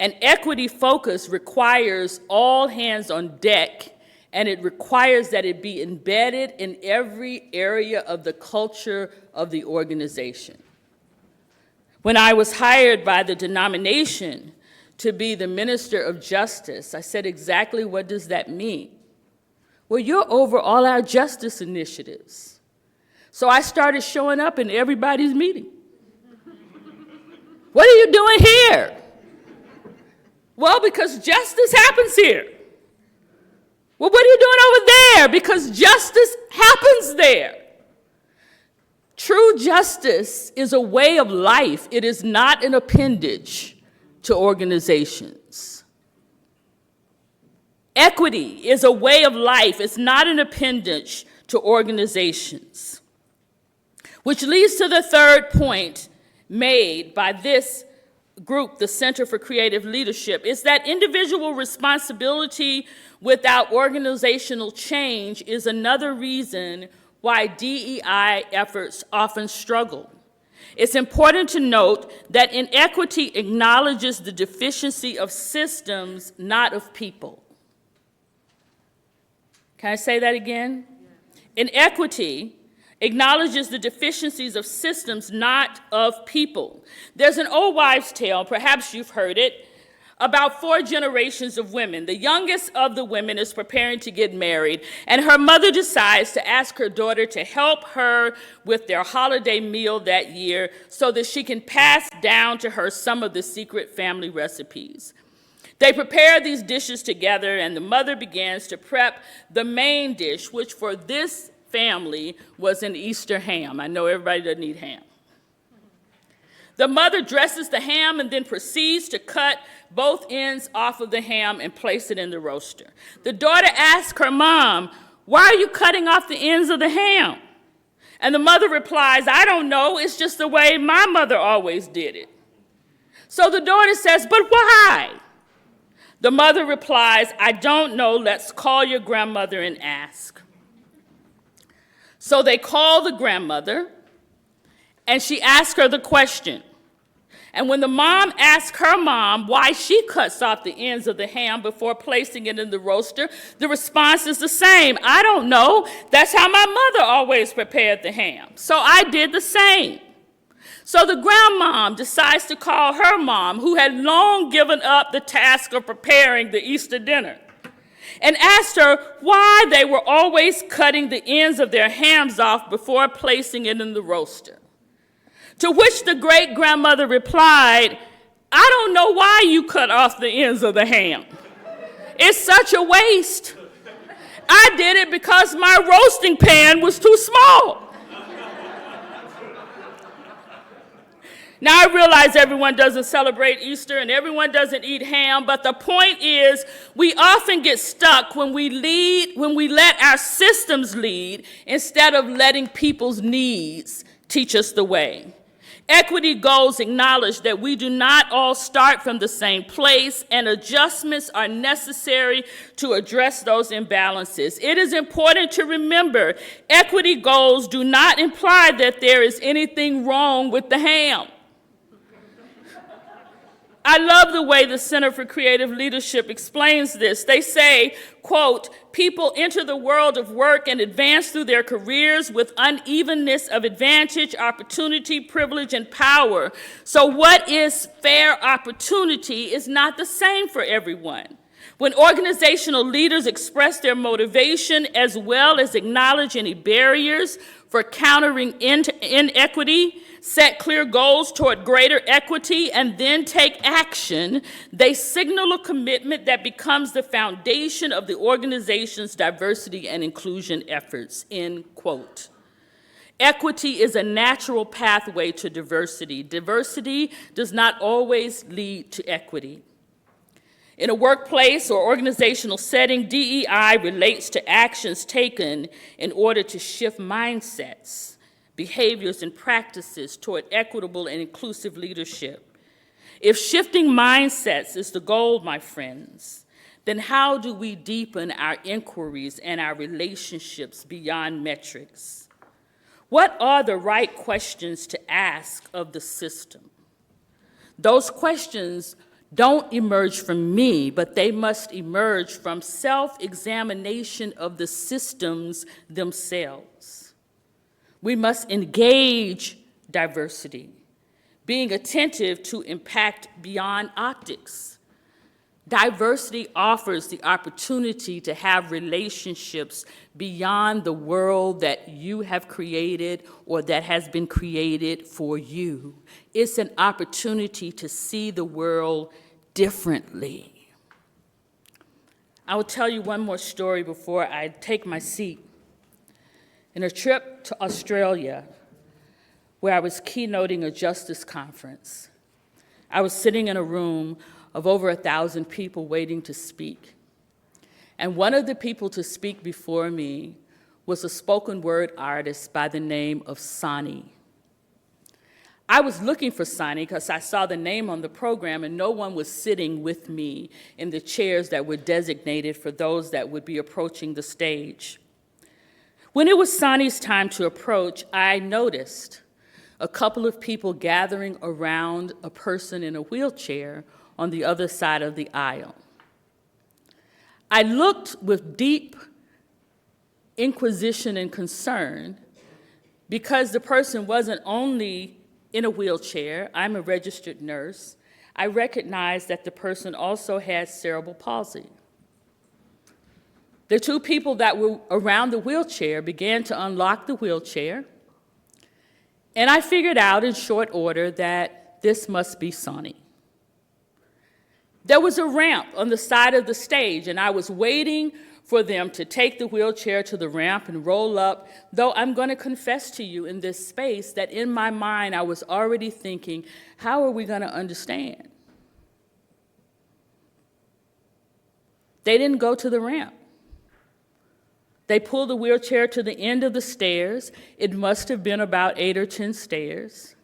An equity focus requires all hands on deck, and it requires that it be embedded in every area of the culture of the organization. When I was hired by the denomination to be the Minister of Justice, I said, exactly what does that mean? Well, you're over all our justice initiatives. So I started showing up in everybody's meeting. What are you doing here? Well, because justice happens here. Well, what are you doing over there? Because justice happens there. True justice is a way of life. It is not an appendage to organizations. Equity is a way of life. It's not an appendage to organizations. Which leads to the third point made by this group, the Center for Creative Leadership, is that individual responsibility without organizational change is another reason why DEI efforts often struggle. It's important to note that inequity acknowledges the deficiency of systems, not of people. Can I say that again? Inequity acknowledges the deficiencies of systems, not of people. There's an old wives' tale, perhaps you've heard it, about 4 generations of women. The youngest of the women is preparing to get married, and her mother decides to ask her daughter to help her with their holiday meal that year so that she can pass down to her some of the secret family recipes. They prepare these dishes together, and the mother begins to prep the main dish, which for this family was an Easter ham. I know everybody doesn't eat ham. The mother dresses the ham and then proceeds to cut both ends off of the ham and place it in the roaster. The daughter asks her mom, "Why are you cutting off the ends of the ham?" And the mother replies, "I don't know, it's just the way my mother always did it." So the daughter says, "But why?" The mother replies, "I don't know, let's call your grandmother and ask." So they call the grandmother, and she asks her the question. And when the mom asks her mom why she cuts off the ends of the ham before placing it in the roaster, the response is the same. I don't know. That's how my mother always prepared the ham. So I did the same. So the grandmom decides to call her mom, who had long given up the task of preparing the Easter dinner, and asked her why they were always cutting the ends of their hams off before placing it in the roaster. To which the great-grandmother replied, I don't know why you cut off the ends of the ham. It's such a waste. I did it because my roasting pan was too small. Now, I realize everyone doesn't celebrate Easter and everyone doesn't eat ham, but the point is we often get stuck when we let our systems lead instead of letting people's needs teach us the way. Equity goals acknowledge that we do not all start from the same place, and adjustments are necessary to address those imbalances. It is important to remember equity goals do not imply that there is anything wrong with the ham. I love the way the Center for Creative Leadership explains this. They say, quote, people enter the world of work and advance through their careers with unevenness of advantage, opportunity, privilege, and power. So what is fair opportunity is not the same for everyone. When organizational leaders express their motivation as well as acknowledge any barriers for countering inequity, set clear goals toward greater equity, and then take action, they signal a commitment that becomes the foundation of the organization's diversity and inclusion efforts, end quote. Equity is a natural pathway to diversity. Diversity does not always lead to equity. In a workplace or organizational setting, DEI relates to actions taken in order to shift mindsets, behaviors, and practices toward equitable and inclusive leadership. If shifting mindsets is the goal, my friends, then how do we deepen our inquiries and our relationships beyond metrics? What are the right questions to ask of the system? Those questions don't emerge from me, but they must emerge from self-examination of the systems themselves. We must engage diversity, being attentive to impact beyond optics. Diversity offers the opportunity to have relationships beyond the world that you have created or that has been created for you. It's an opportunity to see the world differently. I will tell you one more story before I take my seat. In a trip to Australia, where I was keynoting a justice conference, I was sitting in a room of over 1,000 people waiting to speak. And one of the people to speak before me was a spoken word artist by the name of Sani. I was looking for Sani because I saw the name on the program and no one was sitting with me in the chairs that were designated for those that would be approaching the stage. When it was Sani's time to approach, I noticed a couple of people gathering around a person in a wheelchair on the other side of the aisle. I looked with deep inquisition and concern because the person wasn't only in a wheelchair. I'm a registered nurse. I recognized that the person also had cerebral palsy. The two people that were around the wheelchair began to unlock the wheelchair, and I figured out in short order that this must be Sani. There was a ramp on the side of the stage, and I was waiting for them to take the wheelchair to the ramp and roll up, though I'm going to confess to you in this space that in my mind I was already thinking, how are we going to understand? They didn't go to the ramp. They pulled the wheelchair to the end of the stairs. It must have been about 8 or 10 stairs.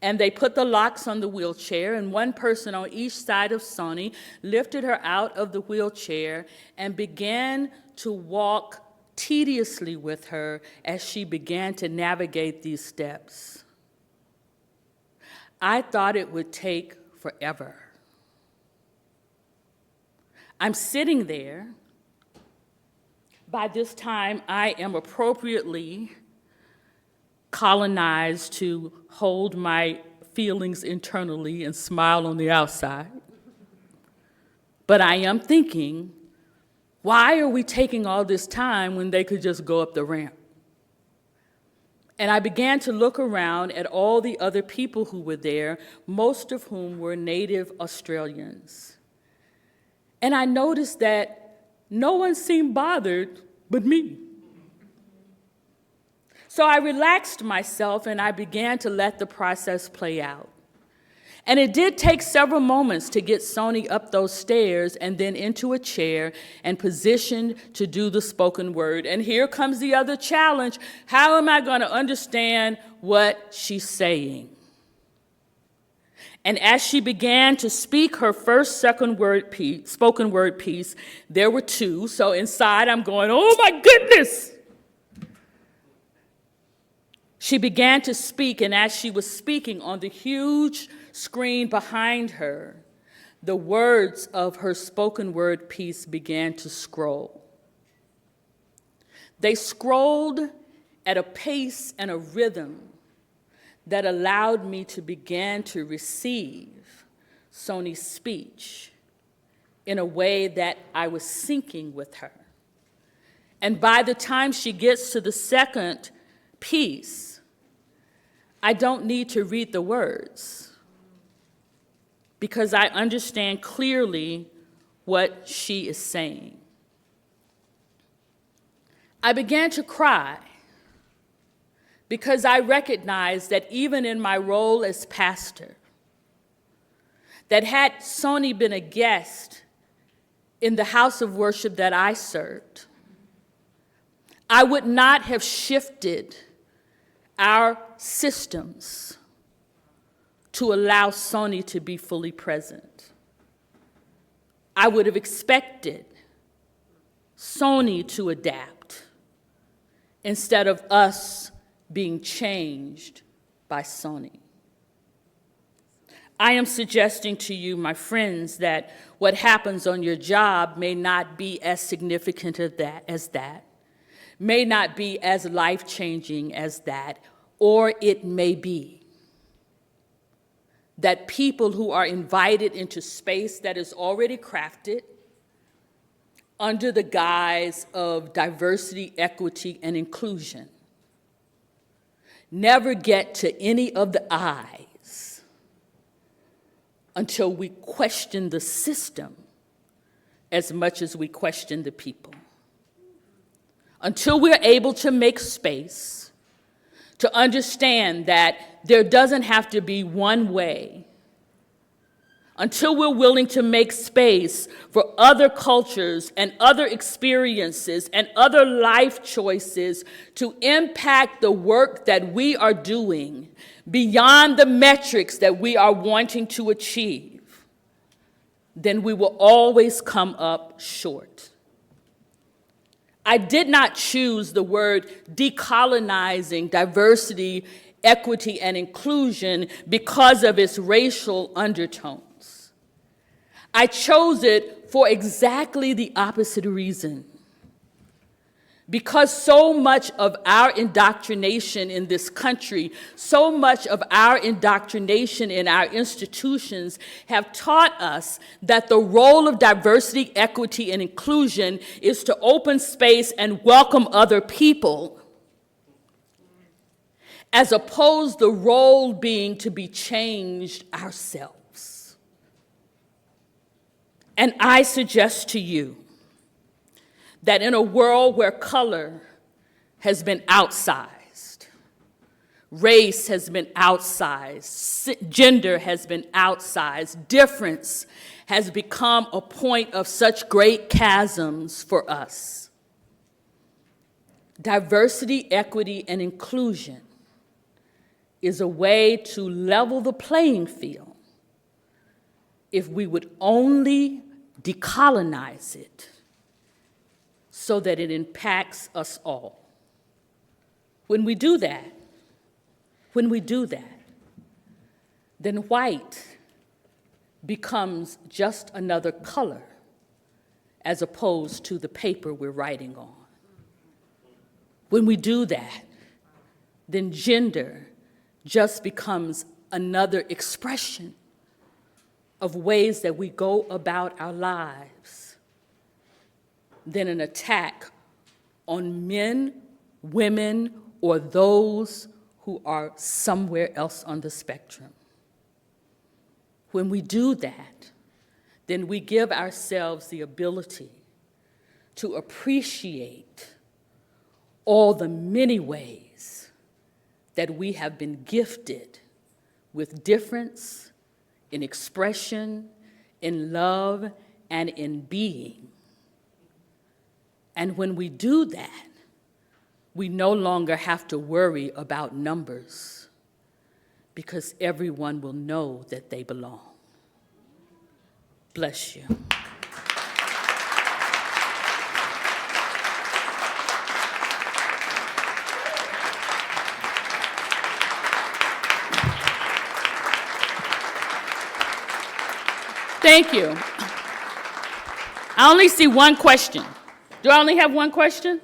And they put the locks on the wheelchair, and one person on each side of Sani lifted her out of the wheelchair and began to walk tediously with her as she began to navigate these steps. I thought it would take forever. I'm sitting there. By this time, I am appropriately colonized to hold my feelings internally and smile on the outside. But I am thinking, why are we taking all this time when they could just go up the ramp? And I began to look around at all the other people who were there, most of whom were native Australians. And I noticed that no one seemed bothered but me. So I relaxed myself and I began to let the process play out. And it did take several moments to get Sony up those stairs and then into a chair and positioned to do the spoken word. And here comes the other challenge. How am I going to understand what she's saying? And as she began to speak her first spoken word piece, there were two. So inside I'm going, oh my goodness. She began to speak, and as she was speaking on the huge screen behind her, the words of her spoken word piece began to scroll. They scrolled at a pace and a rhythm that allowed me to begin to receive Sony's speech in a way that I was syncing with her. And by the time she gets to the second piece, I don't need to read the words because I understand clearly what she is saying. I began to cry because I recognized that even in my role as pastor, that had Sony been a guest in the house of worship that I served, I would not have shifted our systems to allow Sony to be fully present. I would have expected Sony to adapt instead of us being changed by Sony. I am suggesting to you, my friends, that what happens on your job may not be as significant as that, may not be as life-changing as that, or it may be that people who are invited into space that is already crafted under the guise of diversity, equity, and inclusion never get to any of the I's until we question the system as much as we question the people. Until we're able to make space to understand that there doesn't have to be one way, until we're willing to make space for other cultures and other experiences and other life choices to impact the work that we are doing beyond the metrics that we are wanting to achieve, then we will always come up short. I did not choose the word decolonizing diversity, equity, and inclusion because of its racial undertones. I chose it for exactly the opposite reason. Because so much of our indoctrination in this country, so much of our indoctrination in our institutions have taught us that the role of diversity, equity, and inclusion is to open space and welcome other people, as opposed to the role being to be changed ourselves. And I suggest to you that in a world where color has been outsized, race has been outsized, gender has been outsized, difference has become a point of such great chasms for us. Diversity, equity, and inclusion is a way to level the playing field if we would only decolonize it so that it impacts us all. When we do that, then white becomes just another color as opposed to the paper we're writing on. When we do that, then gender just becomes another expression of ways that we go about our lives than an attack on men, women, or those who are somewhere else on the spectrum. When we do that, then we give ourselves the ability to appreciate all the many ways that we have been gifted with difference in expression, in love, and in being. And when we do that, we no longer have to worry about numbers because everyone will know that they belong. Bless you. Thank you. I only see one question. Do I only have one question?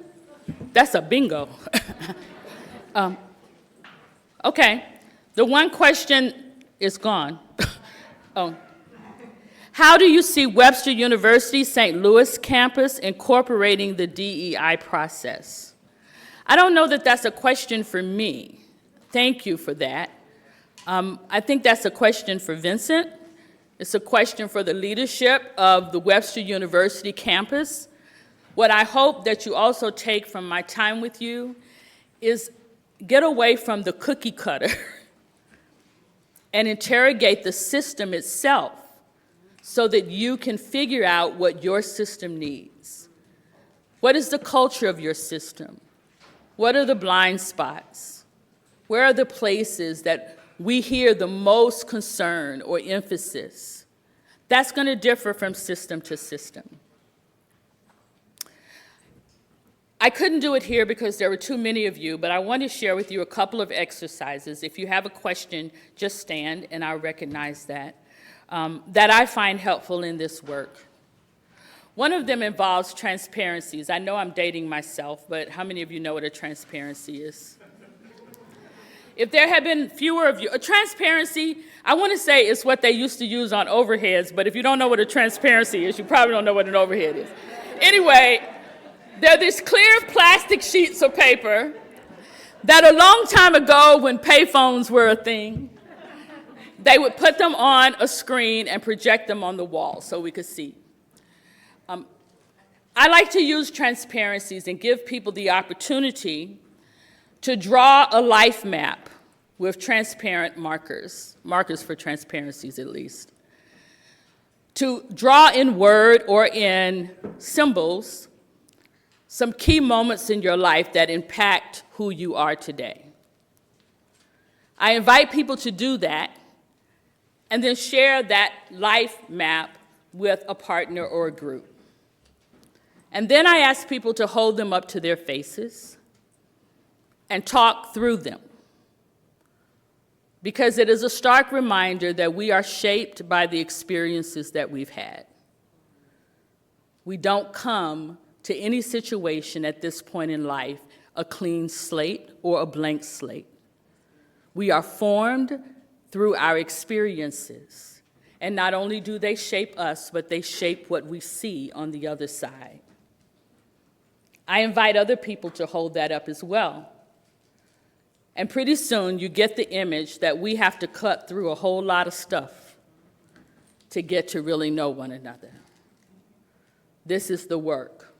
That's a bingo. Okay, the one question is gone. Oh. How do you see Webster University St. Louis campus incorporating the DEI process? I don't know that that's a question for me. Thank you for that. I think that's a question for Vincent. It's a question for the leadership of the Webster University campus. What I hope that you also take from my time with you is get away from the cookie cutter and interrogate the system itself so that you can figure out what your system needs. What is the culture of your system? What are the blind spots? Where are the places that we hear the most concern or emphasis? That's going to differ from system to system. I couldn't do it here because there were too many of you, but I want to share with you a couple of exercises. If you have a question, just stand and I'll recognize that I find helpful in this work. One of them involves transparencies. I know I'm dating myself, but how many of you know what a transparency is? If there had been fewer of you, a transparency, I want to say it's what they used to use on overheads, but if you don't know what a transparency is, you probably don't know what an overhead is. Anyway, they're these clear plastic sheets of paper that a long time ago when payphones were a thing, they would put them on a screen and project them on the wall so we could see. I like to use transparencies and give people the opportunity to draw a life map with transparent markers for transparencies at least. To draw in word or in symbols some key moments in your life that impact who you are today. I invite people to do that and then share that life map with a partner or a group. And then I ask people to hold them up to their faces and talk through them. Because it is a stark reminder that we are shaped by the experiences that we've had. We don't come to any situation at this point in life a clean slate or a blank slate. We are formed through our experiences. And not only do they shape us, but they shape what we see on the other side. I invite other people to hold that up as well. And pretty soon you get the image that we have to cut through a whole lot of stuff to get to really know one another. This is the work.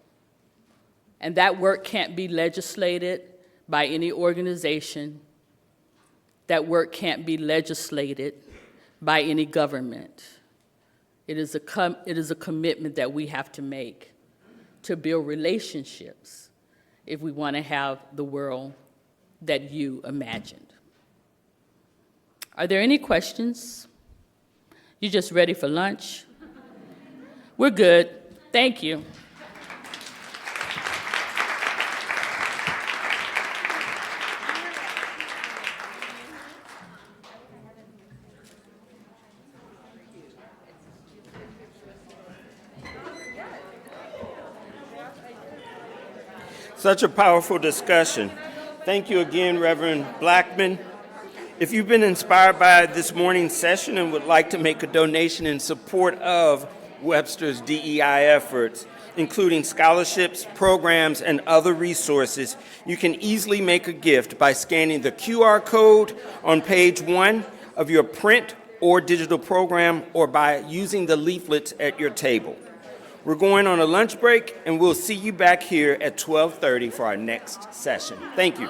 And that work can't be legislated by any organization. That work can't be legislated by any government. It is a commitment that we have to make to build relationships if we want to have the world that you imagined. Are there any questions? You just ready for lunch? We're good. Thank you. Such a powerful discussion. Thank you again, Reverend Blackman. If you've been inspired by this morning's session and would like to make a donation in support of Webster's DEI efforts, including scholarships, programs, and other resources, you can easily make a gift by scanning the QR code on page 1 of your print or digital program, or by using the leaflets at your table. We're going on a lunch break, and we'll see you back here at 12:30 for our next session. Thank you.